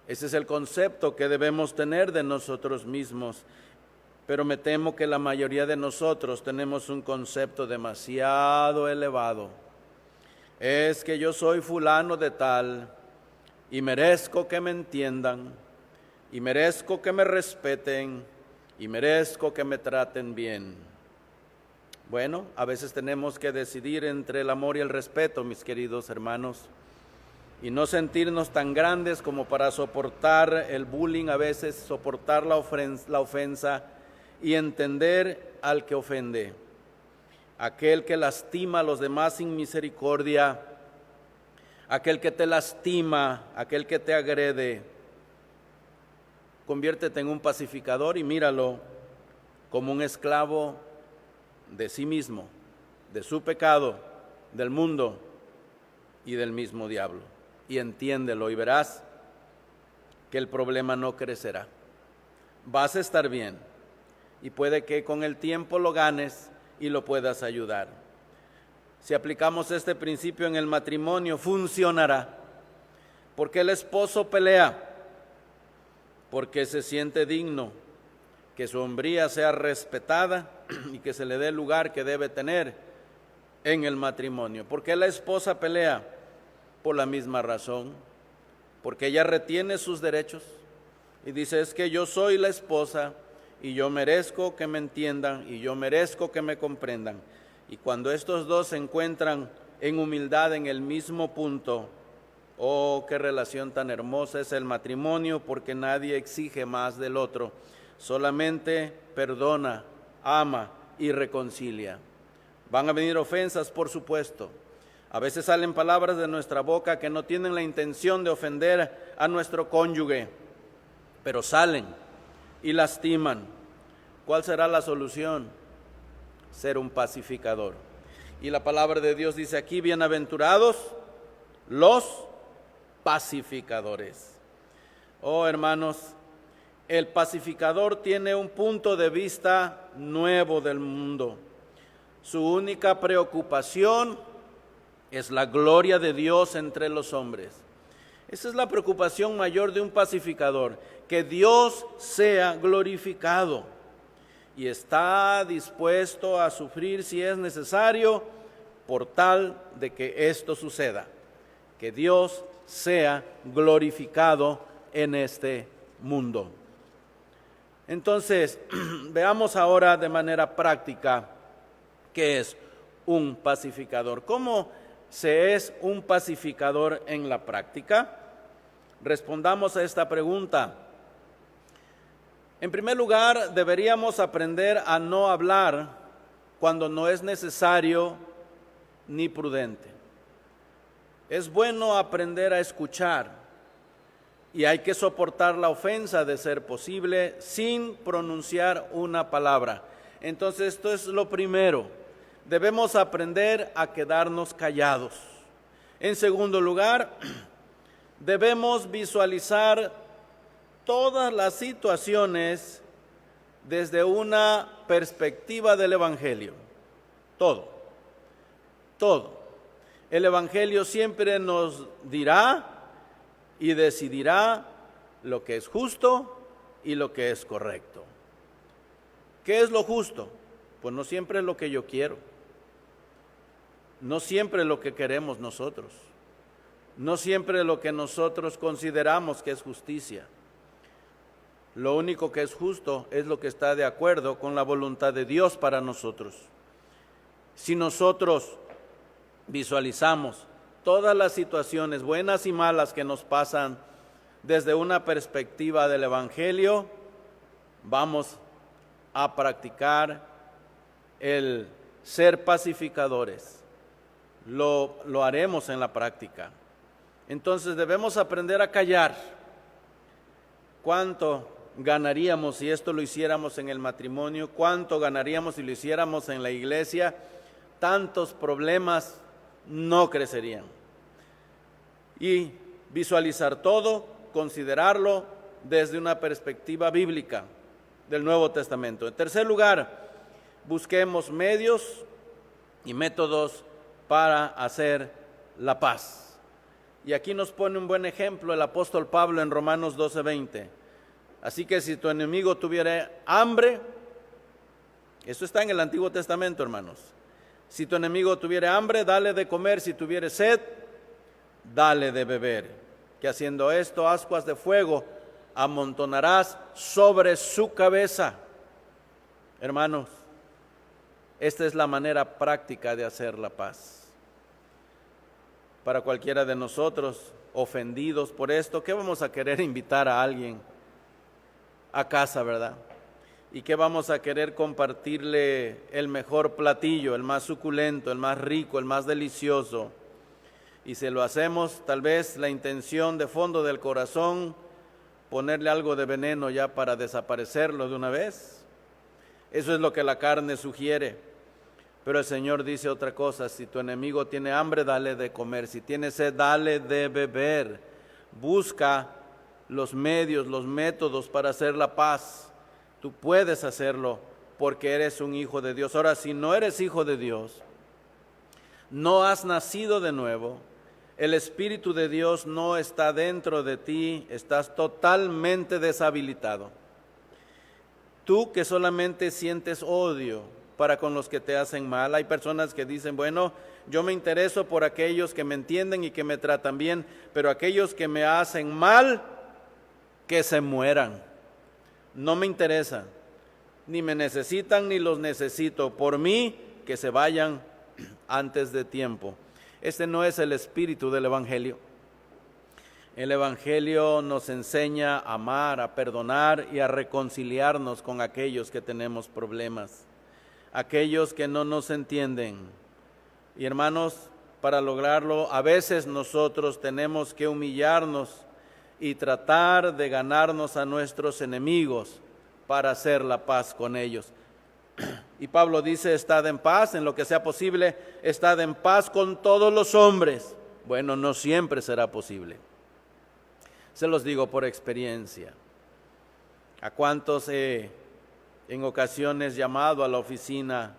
Ese es el concepto que debemos tener de nosotros mismos, pero me temo que la mayoría de nosotros tenemos un concepto demasiado elevado. Es que yo soy fulano de tal y merezco que me entiendan, y merezco que me respeten, y merezco que me traten bien. Bueno, a veces tenemos que decidir entre el amor y el respeto, mis queridos hermanos, y no sentirnos tan grandes como para soportar el bullying, a veces soportar la ofensa y entender al que ofende, aquel que lastima a los demás sin misericordia, aquel que te lastima, aquel que te agrede. Conviértete en un pacificador y míralo como un esclavo de sí mismo, de su pecado, del mundo y del mismo diablo. Y entiéndelo y verás que el problema no crecerá. Vas a estar bien y puede que con el tiempo lo ganes y lo puedas ayudar. Si aplicamos este principio en el matrimonio, funcionará. Porque el esposo pelea, porque se siente digno que su hombría sea respetada y que se le dé el lugar que debe tener en el matrimonio. Porque la esposa pelea por la misma razón, porque ella retiene sus derechos y dice, es que yo soy la esposa y yo merezco que me entiendan y yo merezco que me comprendan. Y cuando estos dos se encuentran en humildad en el mismo punto, oh, qué relación tan hermosa es el matrimonio, porque nadie exige más del otro, solamente perdona, ama y reconcilia. Van a venir ofensas, por supuesto. A veces salen palabras de nuestra boca que no tienen la intención de ofender a nuestro cónyuge, pero salen y lastiman. ¿Cuál será la solución? Ser un pacificador. Y la palabra de Dios dice aquí, bienaventurados los pacificadores. Oh, hermanos, el pacificador tiene un punto de vista nuevo del mundo. Su única preocupación es la gloria de Dios entre los hombres. Esa es la preocupación mayor de un pacificador, que Dios sea glorificado. Y está dispuesto a sufrir si es necesario por tal de que esto suceda, que Dios sea glorificado en este mundo. Entonces, veamos ahora de manera práctica qué es un pacificador. ¿Cómo se es un pacificador en la práctica? Respondamos a esta pregunta. En primer lugar, deberíamos aprender a no hablar cuando no es necesario ni prudente. Es bueno aprender a escuchar y hay que soportar la ofensa de ser posible sin pronunciar una palabra. Entonces, esto es lo primero. Debemos aprender a quedarnos callados. En segundo lugar, debemos visualizar todas las situaciones desde una perspectiva del Evangelio. Todo. El Evangelio siempre nos dirá y decidirá lo que es justo y lo que es correcto. ¿Qué es lo justo? Pues no siempre es lo que yo quiero. No siempre es lo que queremos nosotros. No siempre es lo que nosotros consideramos que es justicia. Lo único que es justo es lo que está de acuerdo con la voluntad de Dios para nosotros. Si nosotros visualizamos todas las situaciones buenas y malas que nos pasan desde una perspectiva del Evangelio, vamos a practicar el ser pacificadores. Lo haremos en la práctica. Entonces debemos aprender a callar. ¿Cuánto ganaríamos si esto lo hiciéramos en el matrimonio? ¿Cuánto ganaríamos si lo hiciéramos en la iglesia? Tantos problemas no crecerían. Y visualizar todo, considerarlo desde una perspectiva bíblica del Nuevo Testamento. En tercer lugar, busquemos medios y métodos para hacer la paz. Y aquí nos pone un buen ejemplo el apóstol Pablo en Romanos 12:20. Así que si tu enemigo tuviera hambre, eso está en el Antiguo Testamento, hermanos. Si tu enemigo tuviera hambre, dale de comer; si tuviere sed, dale de beber. Que haciendo esto, ascuas de fuego amontonarás sobre su cabeza. Hermanos, esta es la manera práctica de hacer la paz. Para cualquiera de nosotros ofendidos por esto, ¿qué vamos a querer invitar a alguien a casa, verdad? ¿Y qué vamos a querer compartirle el mejor platillo, el más suculento, el más rico, el más delicioso? Y si lo hacemos, tal vez la intención de fondo del corazón, ponerle algo de veneno ya para desaparecerlo de una vez. Eso es lo que la carne sugiere. Pero el Señor dice otra cosa: si tu enemigo tiene hambre, dale de comer; si tiene sed, dale de beber. Busca los medios, los métodos para hacer la paz. Tú puedes hacerlo porque eres un hijo de Dios. Ahora, si no eres hijo de Dios, no has nacido de nuevo, el Espíritu de Dios no está dentro de ti, estás totalmente deshabilitado. Tú que solamente sientes odio para con los que te hacen mal. Hay personas que dicen, bueno, yo me intereso por aquellos que me entienden y que me tratan bien, pero aquellos que me hacen mal, que se mueran. No me interesa, ni me necesitan ni los necesito. Por mí, que se vayan antes de tiempo. Este no es el espíritu del Evangelio. El Evangelio nos enseña a amar, a perdonar y a reconciliarnos con aquellos que tenemos problemas, aquellos que no nos entienden. Y hermanos, para lograrlo, a veces nosotros tenemos que humillarnos y tratar de ganarnos a nuestros enemigos para hacer la paz con ellos. Y Pablo dice, estad en paz, en lo que sea posible, estad en paz con todos los hombres. Bueno, no siempre será posible. Se los digo por experiencia. ¿A cuántos en ocasiones llamado a la oficina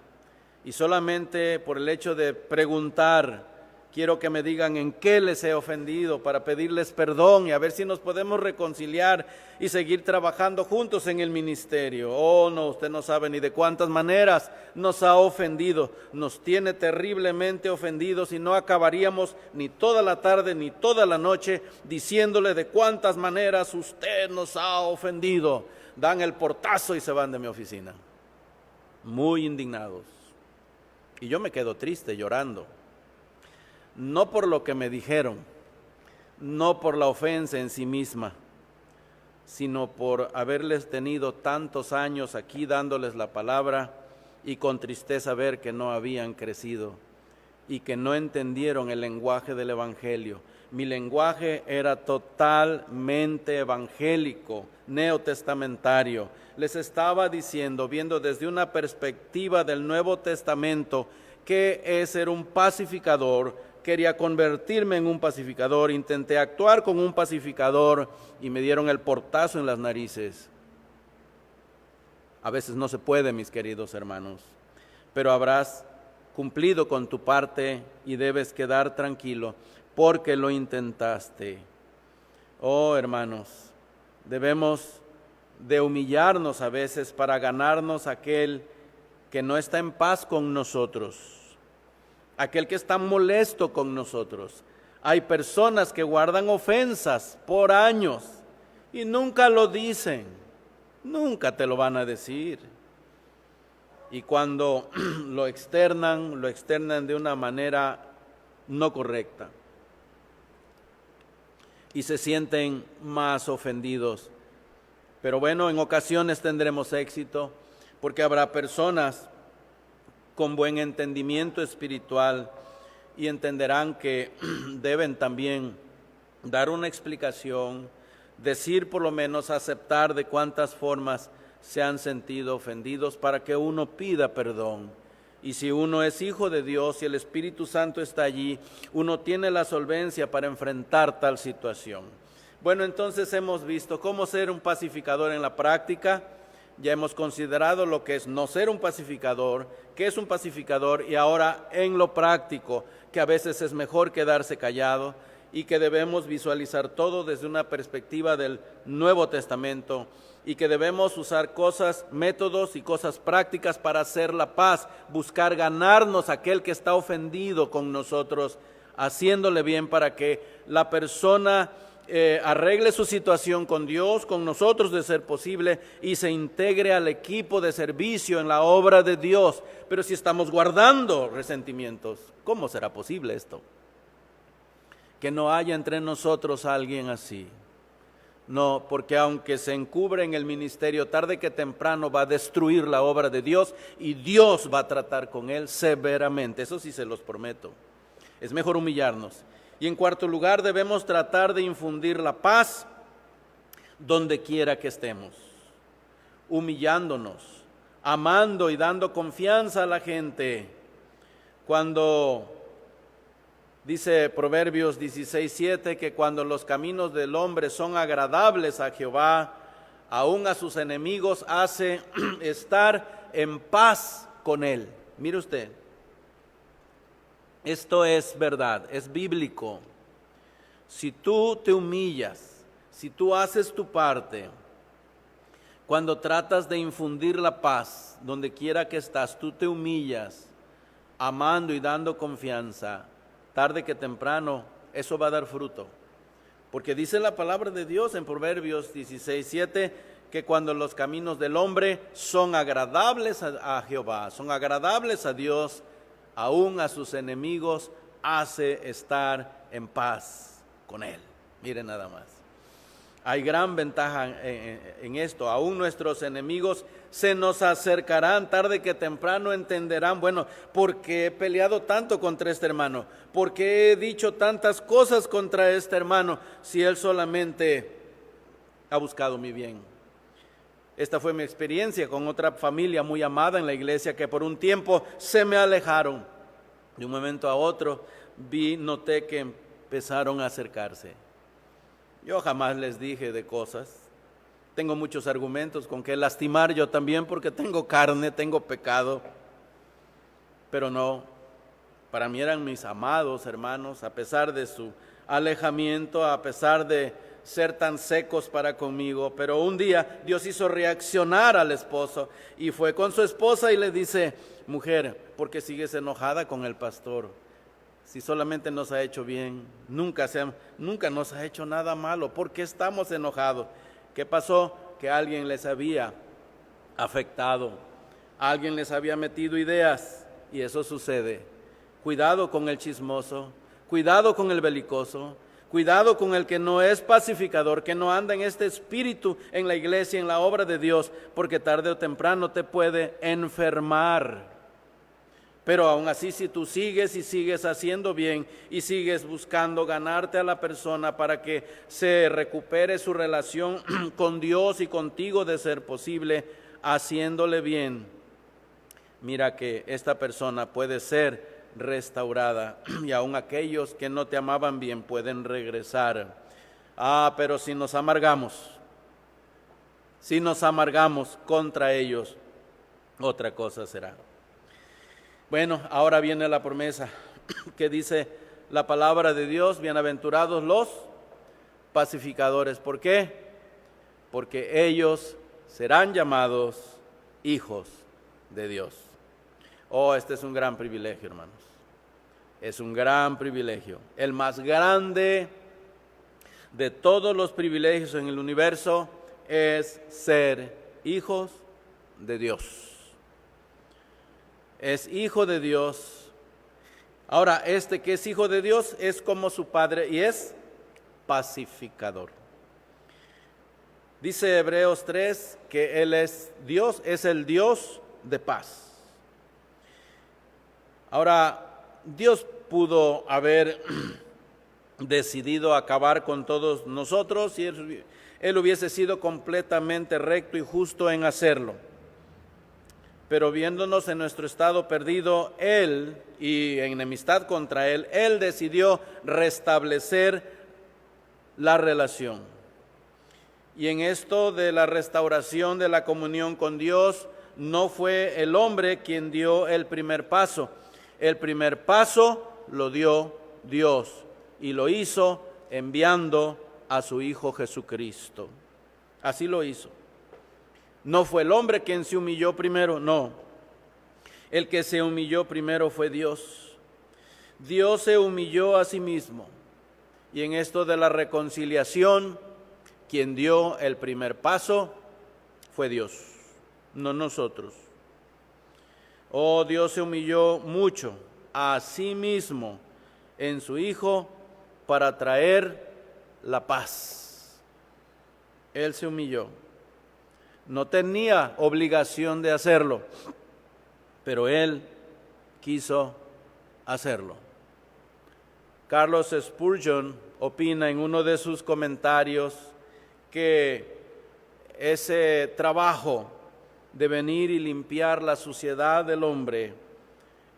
y solamente por el hecho de preguntar Quiero que me digan en qué les he ofendido para pedirles perdón y a ver si nos podemos reconciliar y seguir trabajando juntos en el ministerio. Oh, no, usted no sabe ni de cuántas maneras nos ha ofendido. Nos tiene terriblemente ofendidos y no acabaríamos ni toda la tarde ni toda la noche diciéndole de cuántas maneras usted nos ha ofendido. Dan el portazo y se van de mi oficina, muy indignados. Y yo me quedo triste, llorando. No por lo que me dijeron, no por la ofensa en sí misma, sino por haberles tenido tantos años aquí dándoles la palabra y con tristeza ver que no habían crecido y que no entendieron el lenguaje del Evangelio. Mi lenguaje era totalmente evangélico, neotestamentario. Les estaba diciendo, viendo desde una perspectiva del Nuevo Testamento, qué es ser un pacificador. Quería convertirme en un pacificador, intenté actuar como un pacificador y me dieron el portazo en las narices. A veces no se puede, mis queridos hermanos, pero habrás cumplido con tu parte y debes quedar tranquilo porque lo intentaste. Oh, hermanos, debemos de humillarnos a veces para ganarnos aquel que no está en paz con nosotros, aquel que está molesto con nosotros. Hay personas que guardan ofensas por años y nunca lo dicen, nunca te lo van a decir. Y cuando lo externan de una manera no correcta y se sienten más ofendidos. Pero bueno, en ocasiones tendremos éxito porque habrá personas con buen entendimiento espiritual y entenderán que deben también dar una explicación, decir por lo menos, aceptar de cuántas formas se han sentido ofendidos para que uno pida perdón. Y si uno es hijo de Dios y el Espíritu Santo está allí, uno tiene la solvencia para enfrentar tal situación. Bueno, entonces hemos visto cómo ser un pacificador en la práctica. Ya hemos considerado lo que es no ser un pacificador, qué es un pacificador y ahora en lo práctico, que a veces es mejor quedarse callado y que debemos visualizar todo desde una perspectiva del Nuevo Testamento y que debemos usar cosas, métodos y cosas prácticas para hacer la paz, buscar ganarnos a aquel que está ofendido con nosotros, haciéndole bien para que la persona arregle su situación con Dios, con nosotros de ser posible y se integre al equipo de servicio en la obra de Dios. Pero si estamos guardando resentimientos, ¿cómo será posible esto? Que no haya entre nosotros alguien así. No, porque aunque se encubre en el ministerio, tarde que temprano va a destruir la obra de Dios y Dios va a tratar con él severamente. Eso sí se los prometo. Es mejor humillarnos. Y en cuarto lugar, debemos tratar de infundir la paz donde quiera que estemos, humillándonos, amando y dando confianza a la gente. Cuando dice Proverbios 16:7 que cuando los caminos del hombre son agradables a Jehová, aún a sus enemigos hace estar en paz con él. Mire usted. Esto es verdad, es bíblico. Si tú te humillas, si tú haces tu parte, cuando tratas de infundir la paz, donde quiera que estás, tú te humillas, amando y dando confianza, tarde que temprano, eso va a dar fruto. Porque dice la palabra de Dios en Proverbios 16:7, que cuando los caminos del hombre son agradables a Jehová, son agradables a Dios, aún a sus enemigos hace estar en paz con él. Miren nada más. Hay gran ventaja en esto. Aún nuestros enemigos se nos acercarán, tarde que temprano entenderán, bueno, ¿por qué he peleado tanto contra este hermano? ¿Por qué he dicho tantas cosas contra este hermano si él solamente ha buscado mi bien? Esta fue mi experiencia con otra familia muy amada en la iglesia que por un tiempo se me alejaron. De un momento a otro noté que empezaron a acercarse. Yo jamás les dije de cosas. Tengo muchos argumentos con que lastimar yo también porque tengo carne, tengo pecado. Pero no, para mí eran mis amados hermanos, a pesar de su alejamiento, a pesar de ser tan secos para conmigo. Pero un día Dios hizo reaccionar al esposo y fue con su esposa y le dice: mujer, ¿por qué sigues enojada con el pastor? Si solamente nos ha hecho bien, nunca nos ha hecho nada malo. ¿Por qué estamos enojados? ¿Qué pasó? Que alguien les había afectado, alguien les había metido ideas, y eso sucede. Cuidado con el chismoso, cuidado con el belicoso, cuidado con el que no es pacificador, que no anda en este espíritu en la iglesia, en la obra de Dios, porque tarde o temprano te puede enfermar. Pero aún así, si tú sigues haciendo bien y sigues buscando ganarte a la persona para que se recupere su relación con Dios y contigo, de ser posible, haciéndole bien, mira que esta persona puede ser restaurada y aún aquellos que no te amaban bien pueden regresar. Pero si nos amargamos contra ellos, otra cosa será. Bueno, ahora viene la promesa que dice la palabra de Dios: bienaventurados los pacificadores. ¿Por qué? Porque ellos serán llamados hijos de Dios. Este es un gran privilegio, hermanos. Es un gran privilegio. El más grande de todos los privilegios en el universo es ser hijos de Dios. Es hijo de Dios. Ahora, este que es hijo de Dios es como su padre y es pacificador. Dice Hebreos 3 que Él es Dios, es el Dios de paz. Ahora, Dios pudo haber decidido acabar con todos nosotros y Él hubiese sido completamente recto y justo en hacerlo. Pero viéndonos en nuestro estado perdido, Él, y en enemistad contra Él decidió restablecer la relación. Y en esto de la restauración de la comunión con Dios, no fue el hombre quien dio el primer paso. El primer paso lo dio Dios y lo hizo enviando a su Hijo Jesucristo. Así lo hizo. No fue el hombre quien se humilló primero, no. El que se humilló primero fue Dios. Dios se humilló a sí mismo. Y en esto de la reconciliación, quien dio el primer paso fue Dios, no nosotros. Dios se humilló mucho a sí mismo en su Hijo para traer la paz. Él se humilló. No tenía obligación de hacerlo, pero Él quiso hacerlo. Carlos Spurgeon opina en uno de sus comentarios que ese trabajo de venir y limpiar la suciedad del hombre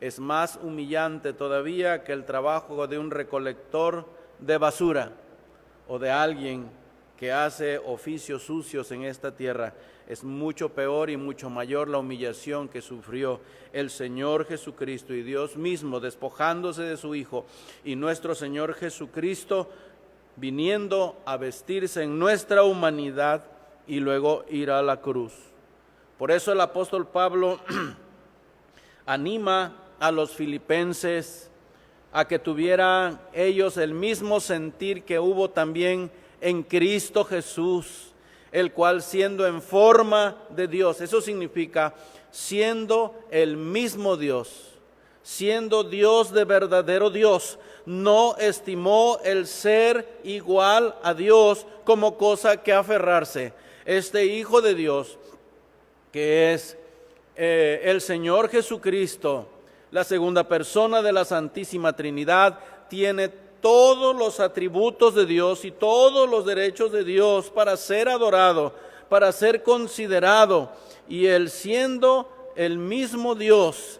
es más humillante todavía que el trabajo de un recolector de basura o de alguien que hace oficios sucios en esta tierra. Es mucho peor y mucho mayor la humillación que sufrió el Señor Jesucristo y Dios mismo despojándose de su Hijo, y nuestro Señor Jesucristo viniendo a vestirse en nuestra humanidad y luego ir a la cruz. Por eso el apóstol Pablo anima a los filipenses a que tuvieran ellos el mismo sentir que hubo también en Cristo Jesús, el cual siendo en forma de Dios, eso significa siendo el mismo Dios, siendo Dios de verdadero Dios, no estimó el ser igual a Dios como cosa que aferrarse. Este Hijo de Dios, que es el Señor Jesucristo, la segunda persona de la Santísima Trinidad, tiene todos los atributos de Dios y todos los derechos de Dios para ser adorado, para ser considerado. Y Él, siendo el mismo Dios,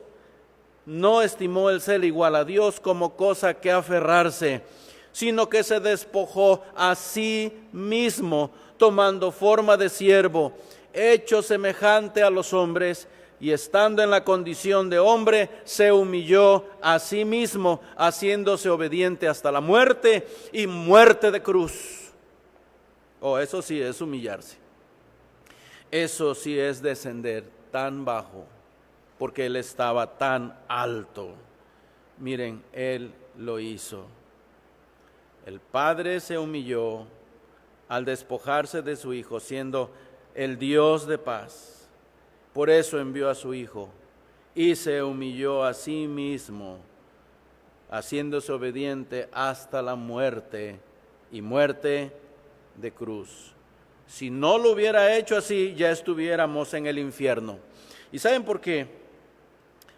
no estimó el ser igual a Dios como cosa que aferrarse, sino que se despojó a sí mismo, tomando forma de siervo, hecho semejante a los hombres, y estando en la condición de hombre, se humilló a sí mismo, haciéndose obediente hasta la muerte y muerte de cruz. Oh, eso sí es humillarse. Eso sí es descender tan bajo, porque Él estaba tan alto. Miren, Él lo hizo. El Padre se humilló al despojarse de su Hijo, siendo el Dios de paz. Por eso envió a su Hijo y se humilló a sí mismo, haciéndose obediente hasta la muerte y muerte de cruz. Si no lo hubiera hecho así, ya estuviéramos en el infierno. ¿Y saben por qué?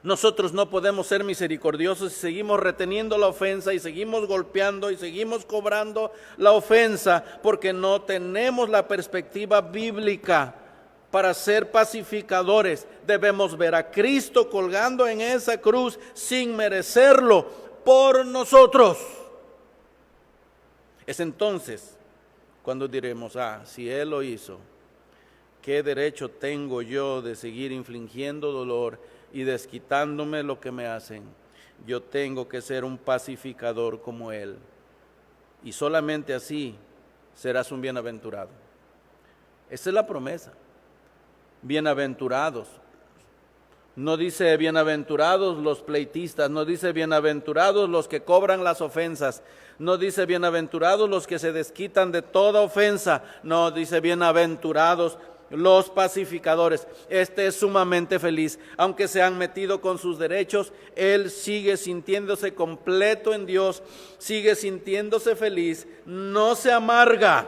Nosotros no podemos ser misericordiosos si seguimos reteniendo la ofensa y seguimos golpeando y seguimos cobrando la ofensa, porque no tenemos la perspectiva bíblica. Para ser pacificadores debemos ver a Cristo colgando en esa cruz sin merecerlo por nosotros. Es entonces cuando diremos, si Él lo hizo, ¿qué derecho tengo yo de seguir infligiendo dolor y desquitándome lo que me hacen? Yo tengo que ser un pacificador como Él, y solamente así serás un bienaventurado. Esa es la promesa. Bienaventurados. No dice bienaventurados los pleitistas, no dice bienaventurados los que cobran las ofensas, no dice bienaventurados los que se desquitan de toda ofensa, no, dice bienaventurados los pacificadores. Este es sumamente feliz, aunque se han metido con sus derechos, él sigue sintiéndose completo en Dios, sigue sintiéndose feliz, no se amarga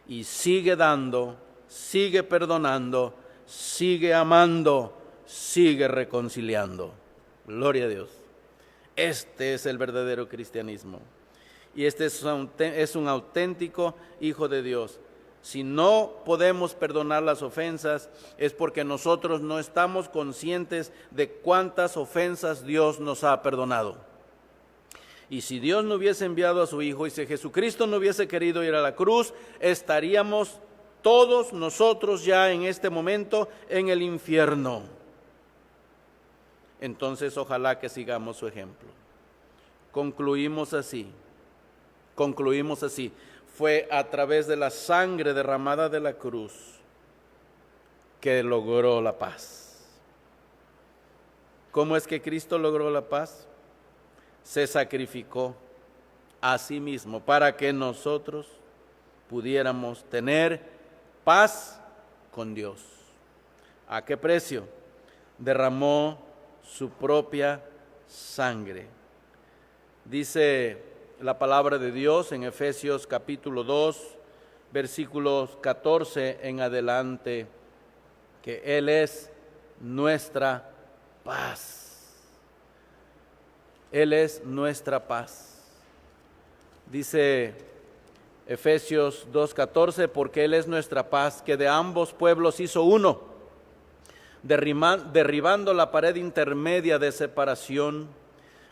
y sigue dando, sigue perdonando, sigue amando, sigue reconciliando. Gloria a Dios. Este es el verdadero cristianismo. Y este es un auténtico hijo de Dios. Si no podemos perdonar las ofensas, es porque nosotros no estamos conscientes de cuántas ofensas Dios nos ha perdonado. Y si Dios no hubiese enviado a su Hijo, y si Jesucristo no hubiese querido ir a la cruz, estaríamos todos nosotros ya en este momento en el infierno. Entonces ojalá que sigamos su ejemplo. Concluimos así. Fue a través de la sangre derramada de la cruz que logró la paz. ¿Cómo es que Cristo logró la paz? Se sacrificó a sí mismo para que nosotros pudiéramos tener paz con Dios. ¿A qué precio? Derramó su propia sangre. Dice la palabra de Dios en Efesios capítulo 2, versículos 14 en adelante, que Él es nuestra paz. Él es nuestra paz. Dice Efesios 2:14, porque Él es nuestra paz, que de ambos pueblos hizo uno, derribando la pared intermedia de separación,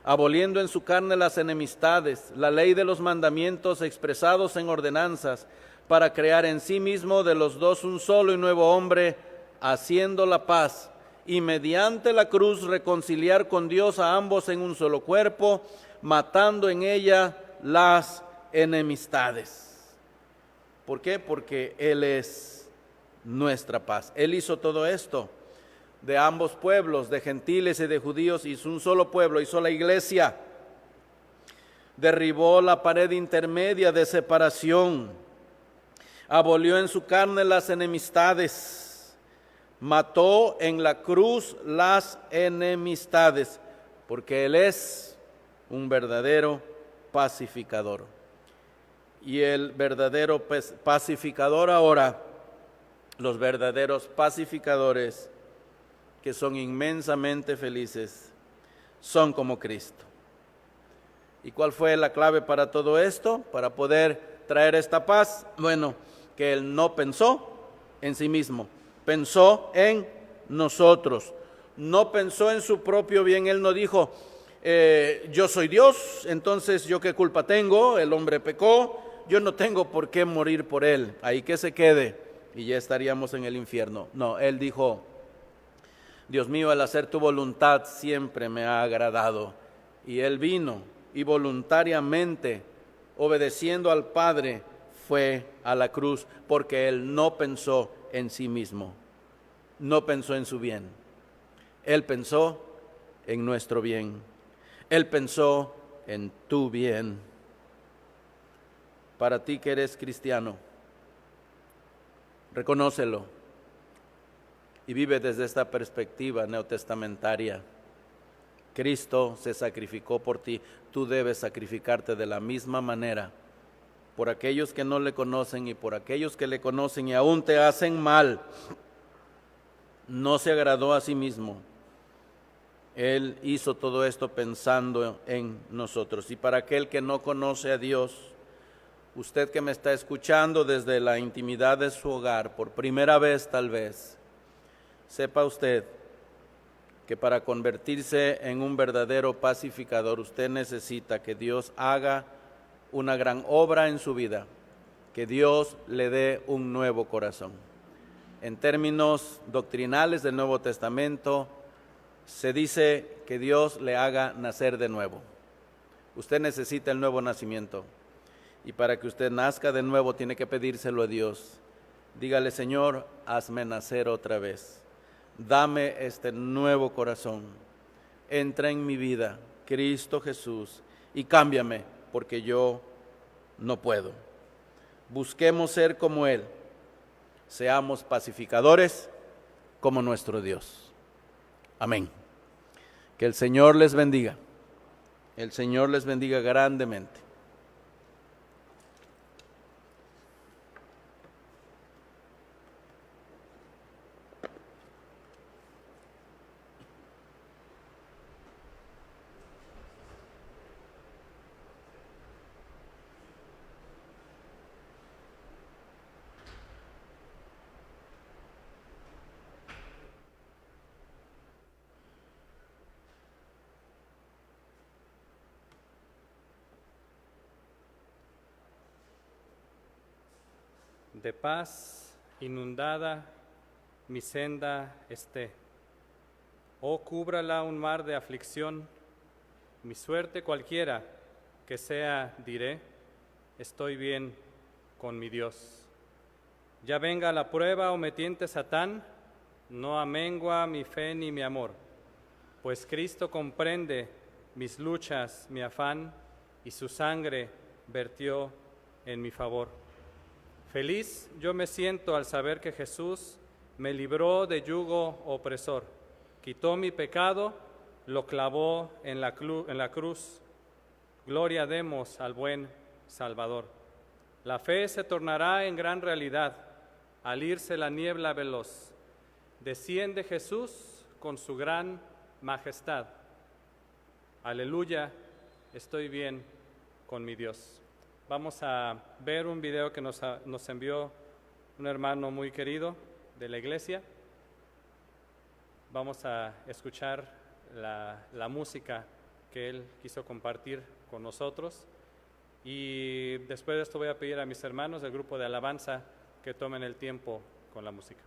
aboliendo en su carne las enemistades, la ley de los mandamientos expresados en ordenanzas, para crear en sí mismo de los dos un solo y nuevo hombre, haciendo la paz, y mediante la cruz reconciliar con Dios a ambos en un solo cuerpo, matando en ella las enemistades. ¿Por qué? Porque Él es nuestra paz. Él hizo todo esto. De ambos pueblos, de gentiles y de judíos, hizo un solo pueblo, hizo la iglesia. Derribó la pared intermedia de separación. Abolió en su carne las enemistades. Mató en la cruz las enemistades, porque Él es un verdadero pacificador. Y el verdadero pacificador ahora, los verdaderos pacificadores que son inmensamente felices, son como Cristo. ¿Y cuál fue la clave para todo esto? Para poder traer esta paz. Bueno, que Él no pensó en sí mismo, pensó en nosotros. No pensó en su propio bien. Él no dijo, yo soy Dios, entonces yo qué culpa tengo, el hombre pecó, yo no tengo por qué morir por él, ahí que se quede y ya estaríamos en el infierno. No, Él dijo, Dios mío, el hacer tu voluntad siempre me ha agradado. Y Él vino y voluntariamente, obedeciendo al Padre, fue a la cruz, porque Él no pensó en sí mismo, no pensó en su bien. Él pensó en nuestro bien. Él pensó en tu bien. Para ti que eres cristiano, reconócelo y vive desde esta perspectiva neotestamentaria. Cristo se sacrificó por ti, tú debes sacrificarte de la misma manera por aquellos que no le conocen y por aquellos que le conocen y aún te hacen mal. No se agradó a sí mismo. Él hizo todo esto pensando en nosotros. Y para aquel que no conoce a Dios, usted que me está escuchando desde la intimidad de su hogar, por primera vez tal vez, sepa usted que para convertirse en un verdadero pacificador, usted necesita que Dios haga una gran obra en su vida, que Dios le dé un nuevo corazón. En términos doctrinales del Nuevo Testamento, se dice que Dios le haga nacer de nuevo. Usted necesita el nuevo nacimiento. Y para que usted nazca de nuevo, tiene que pedírselo a Dios. Dígale: Señor, hazme nacer otra vez. Dame este nuevo corazón. Entra en mi vida, Cristo Jesús, y cámbiame, porque yo no puedo. Busquemos ser como Él. Seamos pacificadores como nuestro Dios. Amén. Que el Señor les bendiga. El Señor les bendiga grandemente. De paz inundada mi senda esté. Oh, cúbrala un mar de aflicción, mi suerte cualquiera que sea, diré, estoy bien con mi Dios. Ya venga la prueba o me tiente Satán, no amengua mi fe ni mi amor, pues Cristo comprende mis luchas, mi afán, y su sangre vertió en mi favor. Feliz yo me siento al saber que Jesús me libró de yugo opresor, quitó mi pecado, lo clavó en la cruz. Gloria demos al buen Salvador. La fe se tornará en gran realidad al irse la niebla veloz. Desciende Jesús con su gran majestad. Aleluya, estoy bien con mi Dios. Vamos a ver un video que nos envió un hermano muy querido de la iglesia. Vamos a escuchar la música que él quiso compartir con nosotros. Y después de esto voy a pedir a mis hermanos del grupo de alabanza que tomen el tiempo con la música.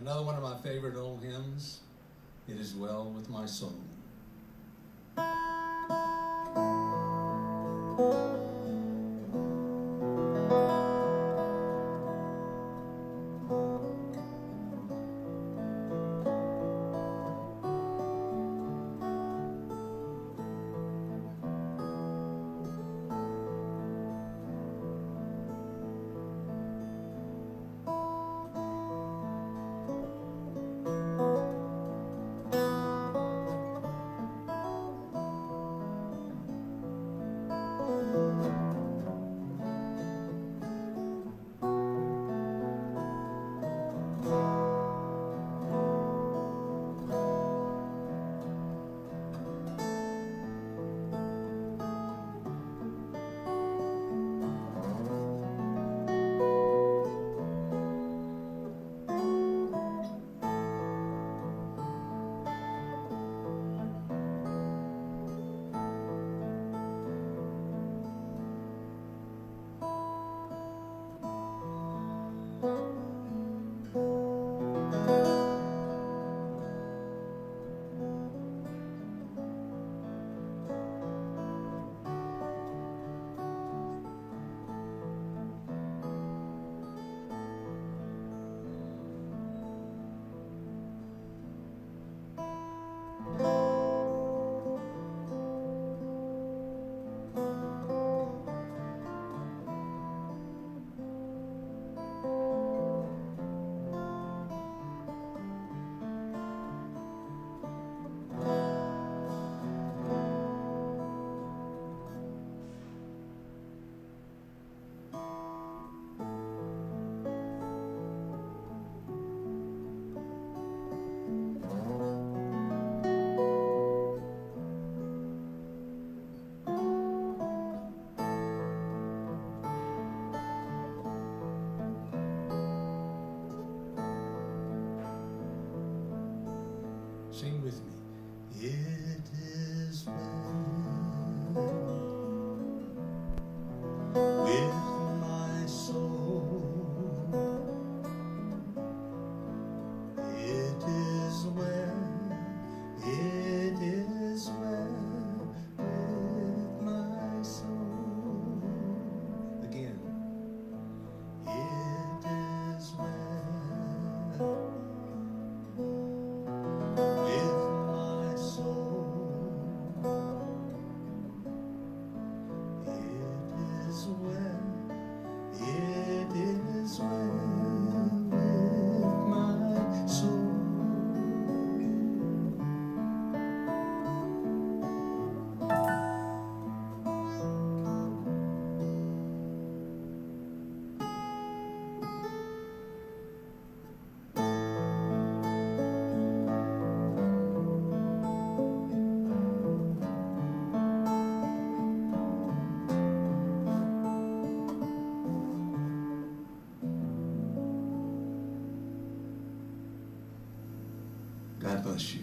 Another one of my favorite old hymns, It Is Well With My Soul. Sing with me. It is well with my soul. It is well. It is well with my soul. Again. It is well with my soul. It is well. It is well with my soul. God bless you.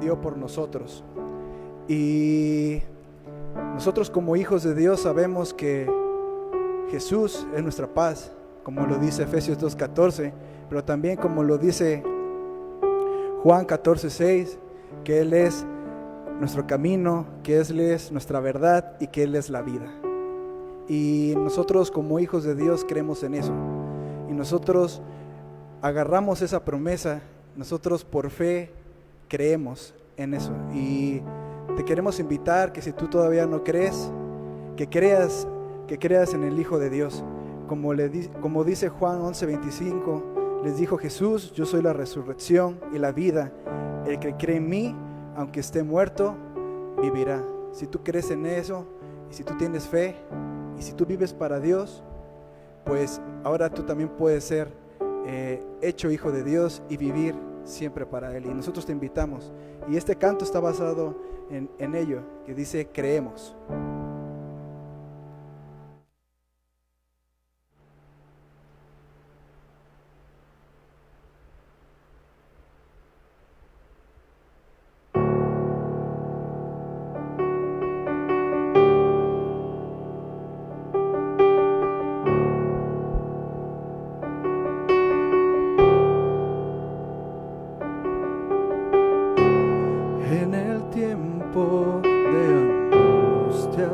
dio por nosotros. Y nosotros como hijos de Dios sabemos que Jesús es nuestra paz, como lo dice Efesios 2:14, pero también como lo dice Juan 14:6, que Él es nuestro camino, que Él es nuestra verdad y que Él es la vida. Y nosotros como hijos de Dios creemos en eso. Y nosotros agarramos esa promesa, nosotros por fe creemos en eso. Y te queremos invitar que si tú todavía no crees, que creas en el Hijo de Dios. Como dice Juan 11:25, les dijo Jesús: yo soy la resurrección y la vida. El que cree en mí, aunque esté muerto, vivirá. Si tú crees en eso, y si tú tienes fe, y si tú vives para Dios, pues ahora tú también puedes ser hecho hijo de Dios y vivir siempre para Él. Y nosotros te invitamos. Y este canto está basado en ello, que dice: creemos. En el tiempo de angustia,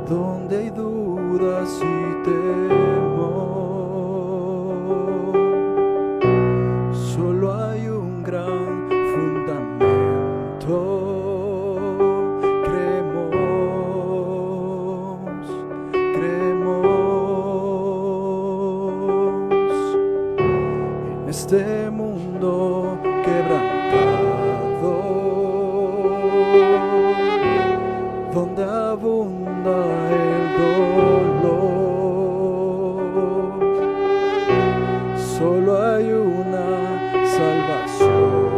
donde hay dudas y temor, solo hay un gran fundamento. Creemos en este mundo quebrantado, donde abunda el dolor. solo hay una salvación.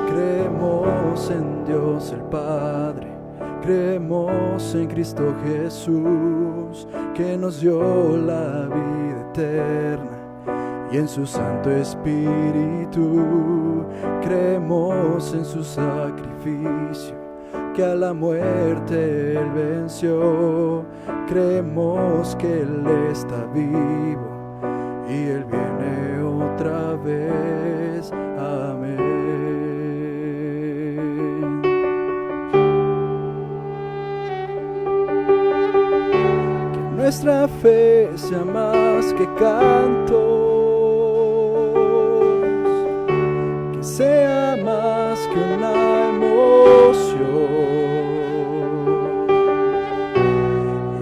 Creemos en Dios el Padre, creemos en Cristo Jesús, que nos dio la vida eterna, y en su Santo Espíritu. Creemos en su sacrificio, que a la muerte Él venció. Creemos que Él está vivo y Él viene otra vez. Amén. Que nuestra fe sea más que cantos, que sea más que una emoción.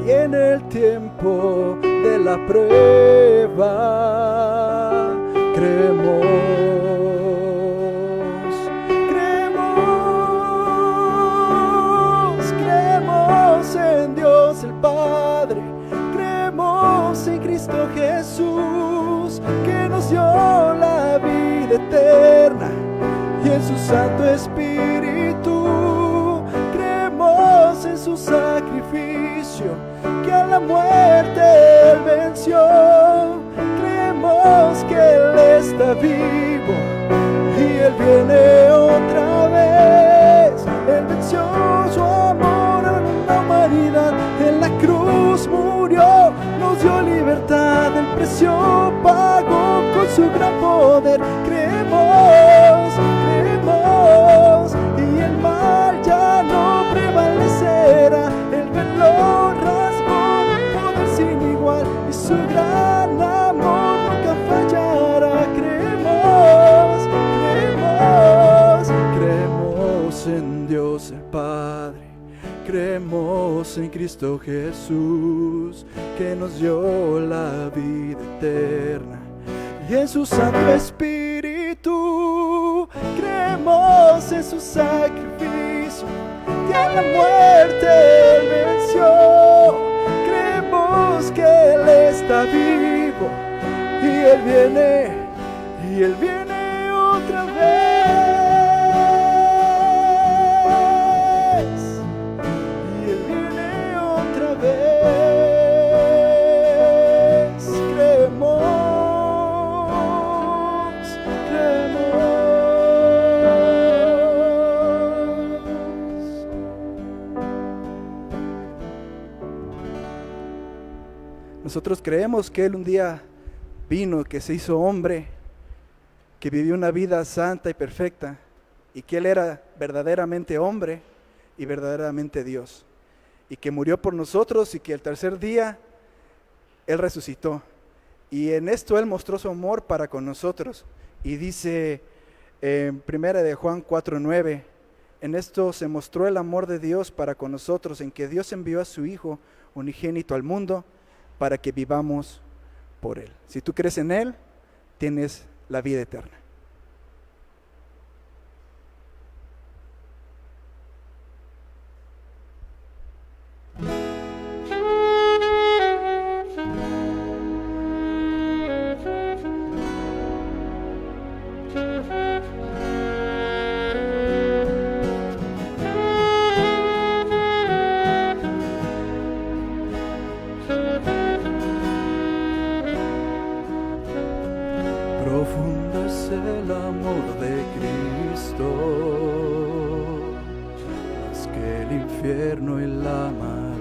Y en el tiempo de la prueba creemos en Dios el Padre, creemos en Cristo Jesús, que nos dio la vida eterna, y en su Santo Espíritu. Creemos en su sacrificio, que a la muerte Él venció. Creemos que Él está vivo y Él viene otra vez. Él venció su amor a la humanidad, en la cruz murió, nos dio libertad, el precio pagó con su gran poder. Creemos, y el mal ya no prevalecerá. El velo rasgó, poder sin igual, y su gran amor nunca fallará. Creemos en Dios el Padre, creemos en Cristo Jesús, que nos dio la vida eterna, y en su Santo Espíritu. Creemos en su sacrificio, que a la muerte Él venció. Creemos que Él está vivo y Él viene otra vez. Y Él viene otra vez. Creemos. Nosotros creemos que Él un día vino, que se hizo hombre, que vivió una vida santa y perfecta, y que Él era verdaderamente hombre y verdaderamente Dios, y que murió por nosotros, y que el tercer día Él resucitó. Y en esto Él mostró su amor para con nosotros. Y dice en 1 de Juan 4:9, en esto se mostró el amor de Dios para con nosotros, en que Dios envió a su Hijo unigénito al mundo para que vivamos por Él. Si tú crees en Él, tienes la vida eterna. Profundo es el amor de Cristo, más que el infierno y la maldad.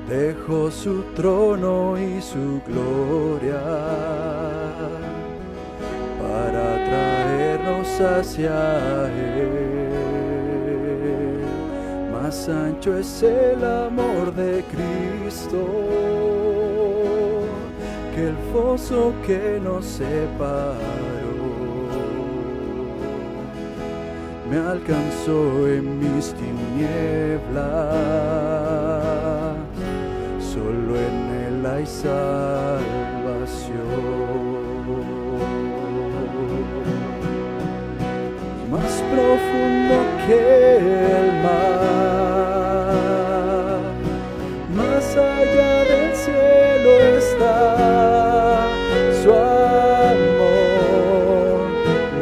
Dejó su trono y su gloria para traernos hacia Él. Más ancho es el amor de Cristo que el foso que nos separó. Me alcanzó en mis tinieblas, solo en Él hay salvación. Más profundo que el mar, más allá del cielo está su amor,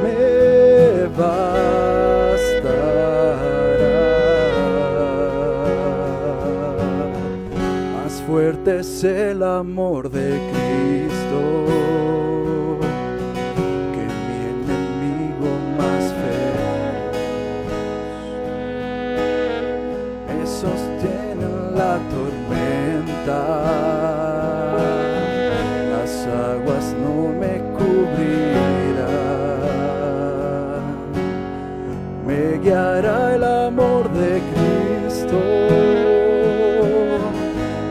me bastará. Más fuerte es el amor de Cristo que mi enemigo más feroz. Me sostiene en la tormenta, las aguas no me cubrirán. Me guiará el amor de Cristo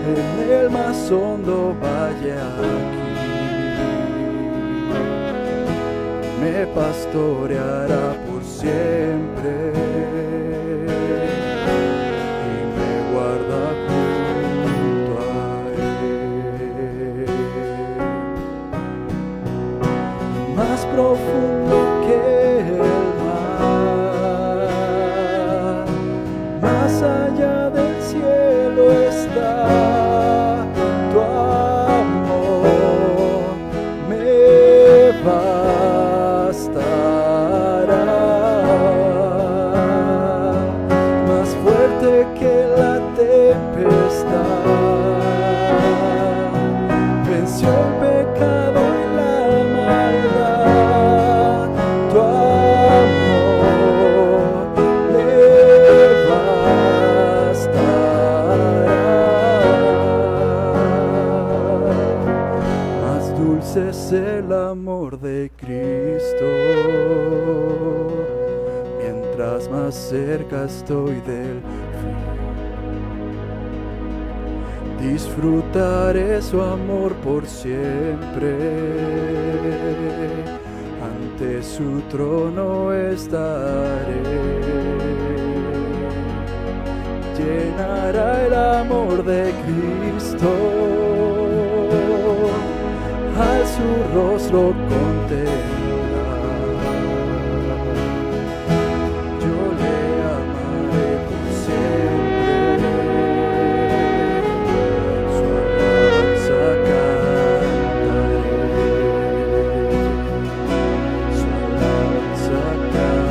en el más hondo valle aquí. Me pastoreará por siempre y me guarda junto a él. Más profundo que el mar, más allá del cielo está tu amor, me bastará. Más fuerte que la tempestad, venció el pecado y la maldad. Tu amor me bastará. Más dulce es el amor de Cristo, mientras más cerca estoy del fin. Disfrutaré su amor por siempre, ante su trono estaré. Llenará el amor de Cristo, al su rostro contemplar. Yo le amaré por siempre, su alabanza cantaré, su alabanza cantaré,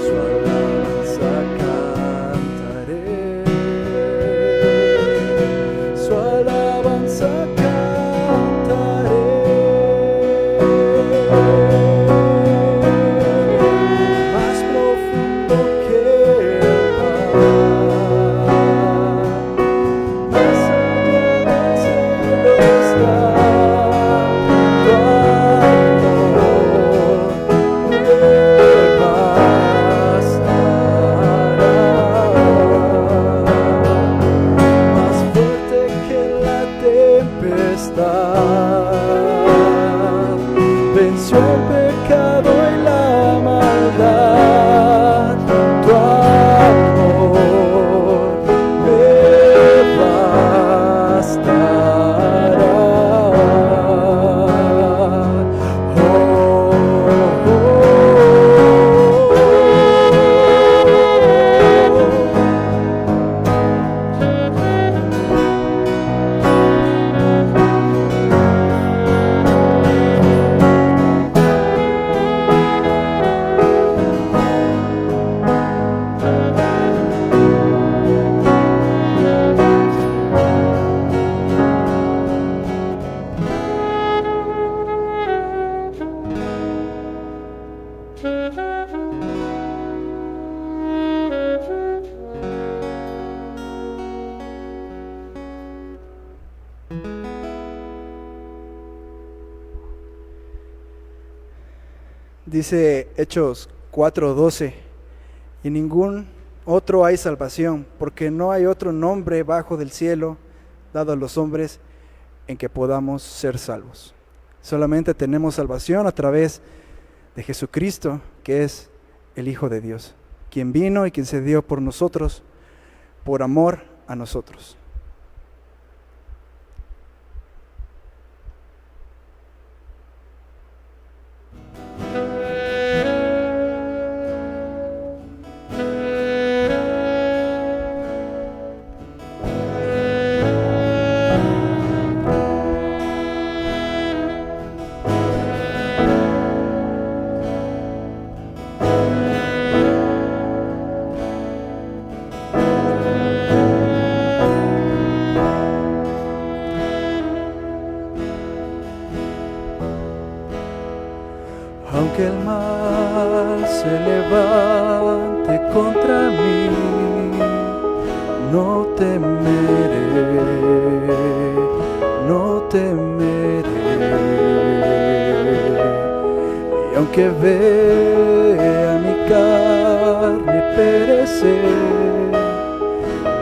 su alabanza cantaré. Su alabanza cantaré. Más profundo que el mar, más allá del cielo está tu amor, me bastará. Más fuerte que la tempestad, venció el pecado y la maldad. Tu amor me bastará. Oh, oh, Dice Hechos 4:12, y ningún otro hay salvación, porque no hay otro nombre bajo del cielo dado a los hombres en que podamos ser salvos. Solamente tenemos salvación a través de Jesucristo, que es el Hijo de Dios, quien vino y quien se dio por nosotros, por amor a nosotros. Aunque el mal se levante contra mí, no temeré, no temeré. Y aunque vea mi carne perecer,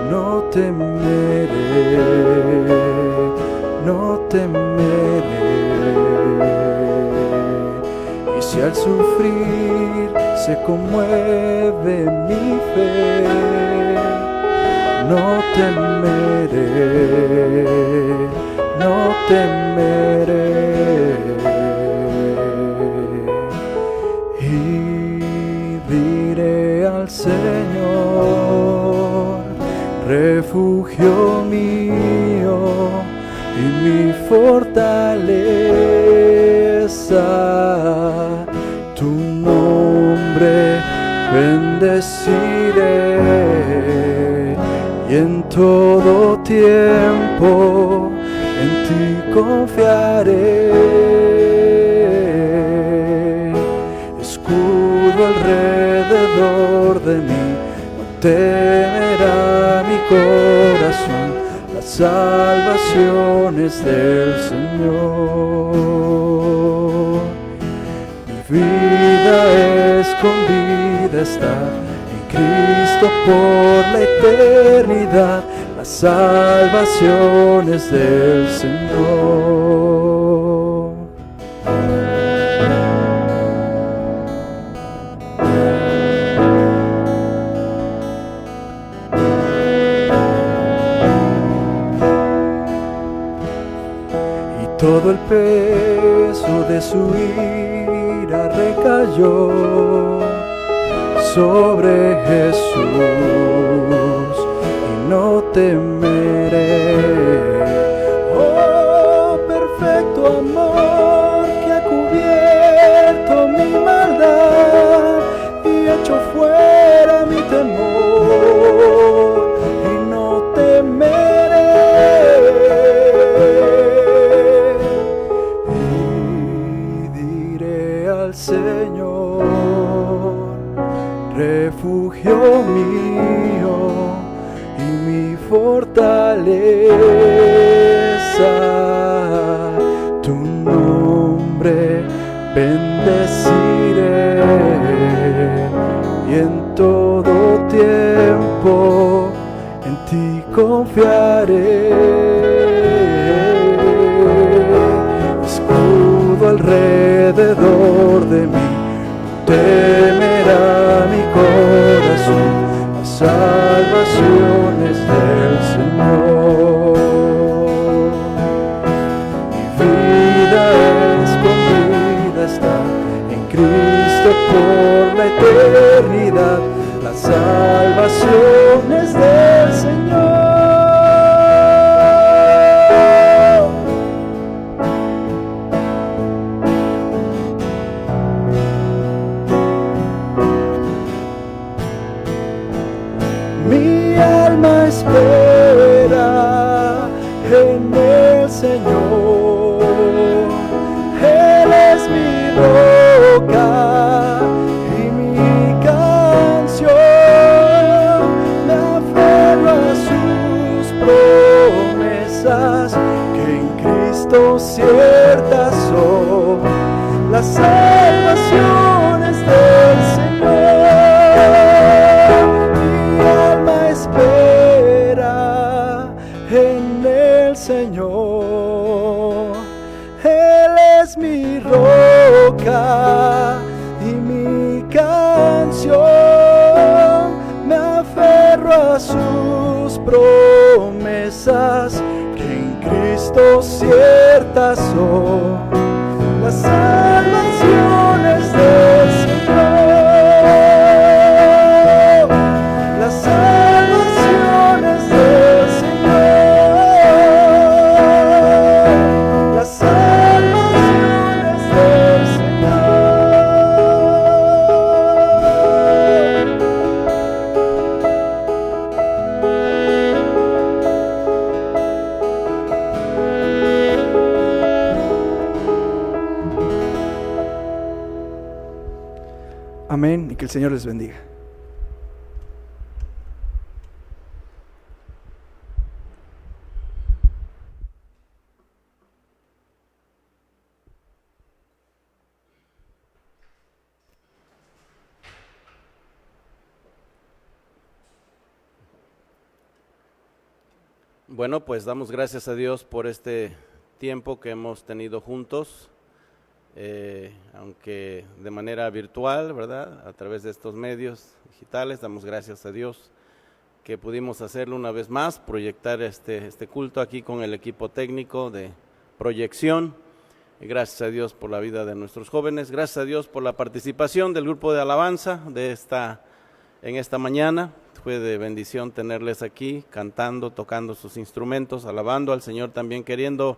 no temeré, no temeré. Y si al sufrir se conmueve mi fe, no temeré, no temeré. Y diré al Señor, refugio mío y mi fortaleza, tu nombre bendeciré y en todo tiempo en ti confiaré. Escudo alrededor de mí, no temerá mi corazón, las salvaciones del Señor. Mi vida escondida está en Cristo por la eternidad, las salvaciones del Señor. Todo el peso de su ira recayó sobre Jesús y no temeré. Oh, perfecto amor que ha cubierto mi maldad y hecho fuera mi temor y no temeré. Señor, refugio mío y mi fortaleza, tu nombre bendeciré y en todo tiempo en ti confiaré. Escudo alrededor de mí, temerá mi corazón, las salvaciones del Señor. Mi vida escondida está en Cristo por la eternidad, las salvaciones del Señor. Espera en el Señor, Él es mi roca y mi canción, me aferro a sus promesas, que en Cristo ciertas son las salvaciones del Señor. Mi alma espera en el Señor, Él es mi roca y mi canción, me aferro a sus promesas, que en Cristo ciertas son las salvaciones del Señor, las salvaciones del Señor, las salvaciones del Amén, y que el Señor les bendiga. Bueno, pues damos gracias a Dios por este tiempo que hemos tenido juntos, aunque de manera virtual, ¿verdad? A través de estos medios digitales, damos gracias a Dios que pudimos hacerlo una vez más, proyectar este culto aquí con el equipo técnico de proyección. Y gracias a Dios por la vida de nuestros jóvenes, gracias a Dios por la participación del grupo de alabanza en esta mañana. Fue de bendición tenerles aquí, cantando, tocando sus instrumentos, alabando al Señor también, queriendo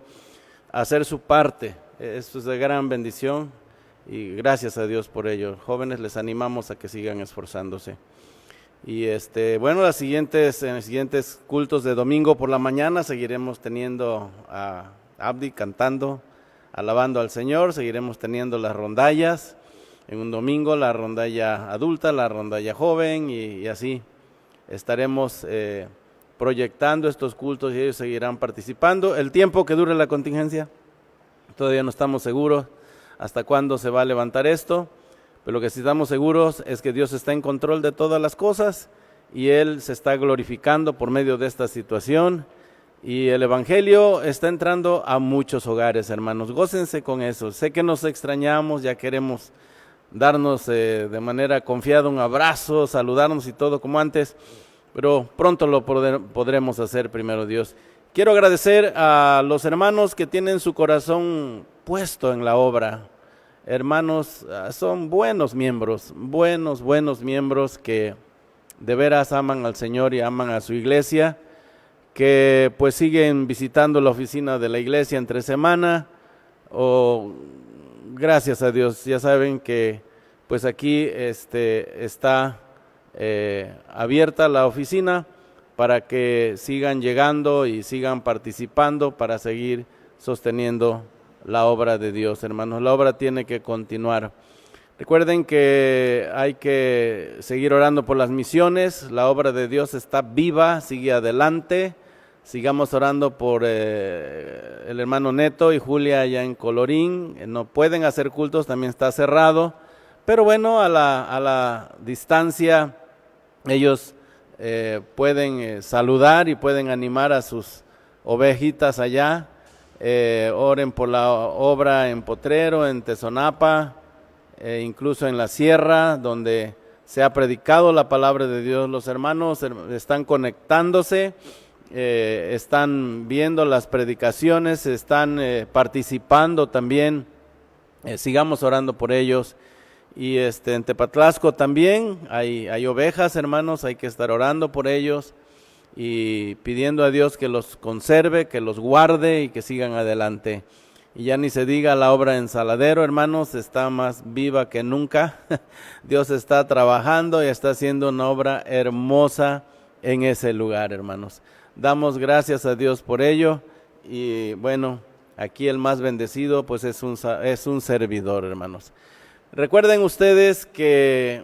hacer su parte. Esto es de gran bendición y gracias a Dios por ello. Jóvenes, les animamos a que sigan esforzándose. Y bueno, en los siguientes cultos de domingo por la mañana seguiremos teniendo a Abdi cantando, alabando al Señor, seguiremos teniendo las rondallas. En un domingo la rondalla adulta, la rondalla joven y así. Estaremos proyectando estos cultos y ellos seguirán participando. El tiempo que dure la contingencia, todavía no estamos seguros hasta cuándo se va a levantar esto, pero lo que sí estamos seguros es que Dios está en control de todas las cosas y Él se está glorificando por medio de esta situación y el Evangelio está entrando a muchos hogares, hermanos. Gócense con eso. Sé que nos extrañamos, ya queremos darnos de manera confiada un abrazo, saludarnos y todo como antes, pero pronto lo podremos hacer, primero Dios. Quiero agradecer a los hermanos que tienen su corazón puesto en la obra. Hermanos, son buenos miembros que de veras aman al Señor y aman a su iglesia, que pues siguen visitando la oficina de la iglesia entre semana, gracias a Dios. Ya saben que pues aquí está abierta la oficina para que sigan llegando y sigan participando para seguir sosteniendo la obra de Dios, hermanos. La obra tiene que continuar. Recuerden que hay que seguir orando por las misiones. La obra de Dios está viva, sigue adelante. Sigamos orando por el hermano Neto y Julia allá en Colorín. No pueden hacer cultos, también está cerrado. Pero bueno, a la distancia ellos pueden saludar y pueden animar a sus ovejitas allá. Oren por la obra en Potrero, en Tezonapa, incluso en la sierra, donde se ha predicado la palabra de Dios. Los hermanos están conectándose. Están viendo las predicaciones, están participando también. Sigamos orando por ellos. Y en Tepatlasco también hay ovejas, hermanos, hay que estar orando por ellos y pidiendo a Dios que los conserve, que los guarde y que sigan adelante. Y ya ni se diga la obra en Saladero, hermanos, está más viva que nunca. Dios está trabajando y está haciendo una obra hermosa en ese lugar, hermanos. Damos gracias a Dios por ello y bueno, aquí el más bendecido pues es un servidor, hermanos. Recuerden ustedes que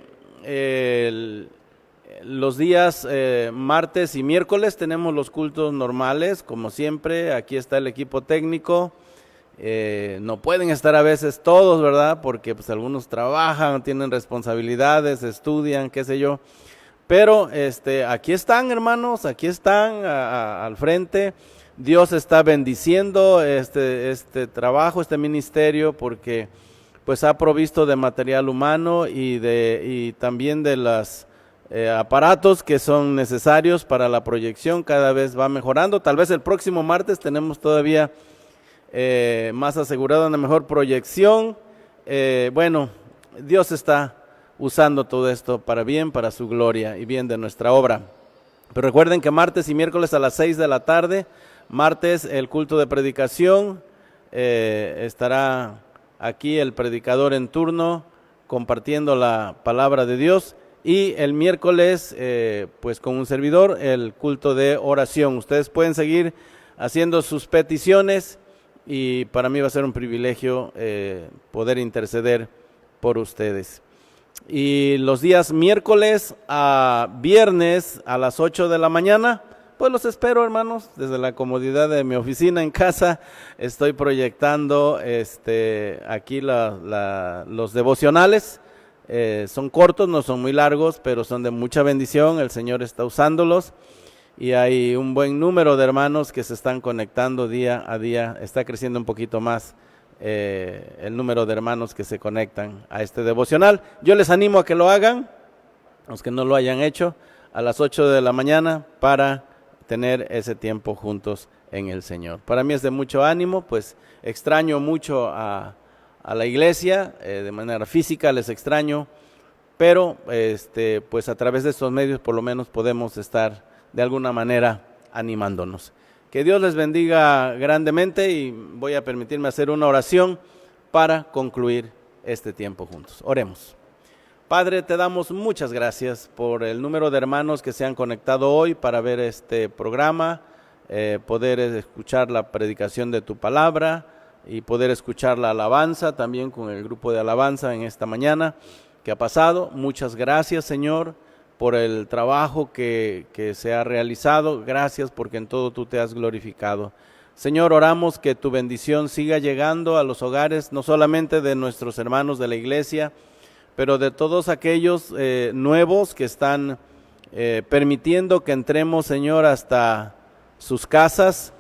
los días martes y miércoles tenemos los cultos normales, como siempre. Aquí está el equipo técnico. No pueden estar a veces todos, ¿verdad? Porque pues algunos trabajan, tienen responsabilidades, estudian, qué sé yo. Pero aquí están, hermanos, aquí están al frente. Dios está bendiciendo este trabajo, este ministerio, porque pues ha provisto de material humano y también de los aparatos que son necesarios para la proyección. Cada vez va mejorando. Tal vez el próximo martes tenemos todavía más asegurada una mejor proyección. Bueno, Dios está usando todo esto para bien, para su gloria y bien de nuestra obra. Pero recuerden que martes y miércoles a las 6 de la tarde, martes el culto de predicación, estará aquí el predicador en turno compartiendo la palabra de Dios, y el miércoles pues con un servidor el culto de oración. Ustedes pueden seguir haciendo sus peticiones y para mí va a ser un privilegio poder interceder por ustedes. Y los días miércoles a viernes a las 8 de la mañana, pues los espero, hermanos, desde la comodidad de mi oficina en casa. Estoy proyectando aquí los devocionales. Son cortos, no son muy largos, pero son de mucha bendición. El Señor está usándolos y hay un buen número de hermanos que se están conectando día a día. Está creciendo un poquito más el número de hermanos que se conectan a este devocional. Yo les animo a que lo hagan, los que no lo hayan hecho, a las 8 de la mañana para tener ese tiempo juntos en el Señor. Para mí es de mucho ánimo, pues extraño mucho a la iglesia, de manera física les extraño, pero pues a través de estos medios por lo menos podemos estar de alguna manera animándonos. Que Dios les bendiga grandemente y voy a permitirme hacer una oración para concluir este tiempo juntos. Oremos. Padre, te damos muchas gracias por el número de hermanos que se han conectado hoy para ver este programa, poder escuchar la predicación de tu palabra y poder escuchar la alabanza también con el grupo de alabanza en esta mañana que ha pasado. Muchas gracias, Señor, por el trabajo que se ha realizado. Gracias porque en todo tú te has glorificado. Señor, oramos que tu bendición siga llegando a los hogares, no solamente de nuestros hermanos de la iglesia, pero de todos aquellos nuevos que están permitiendo que entremos, Señor, hasta sus casas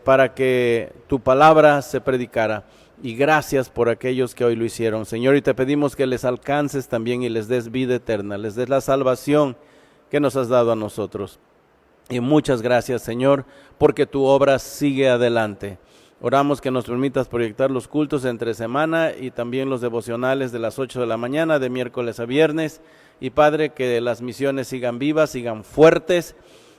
para que tu palabra se predicara. Y gracias por aquellos que hoy lo hicieron, Señor, y te pedimos que les alcances también y les des vida eterna, les des la salvación que nos has dado a nosotros. Y muchas gracias, Señor, porque tu obra sigue adelante. Oramos que nos permitas proyectar los cultos entre semana y también los devocionales de las 8 de la mañana, de miércoles a viernes. Y Padre, que las misiones sigan vivas, sigan fuertes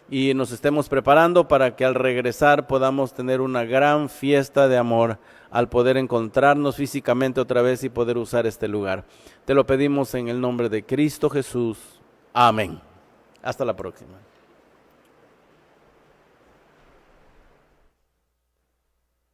y nos estemos preparando para que al regresar podamos tener una gran fiesta de amor al poder encontrarnos físicamente otra vez y poder usar este lugar. Te lo pedimos en el nombre de Cristo Jesús. Amén. Hasta la próxima.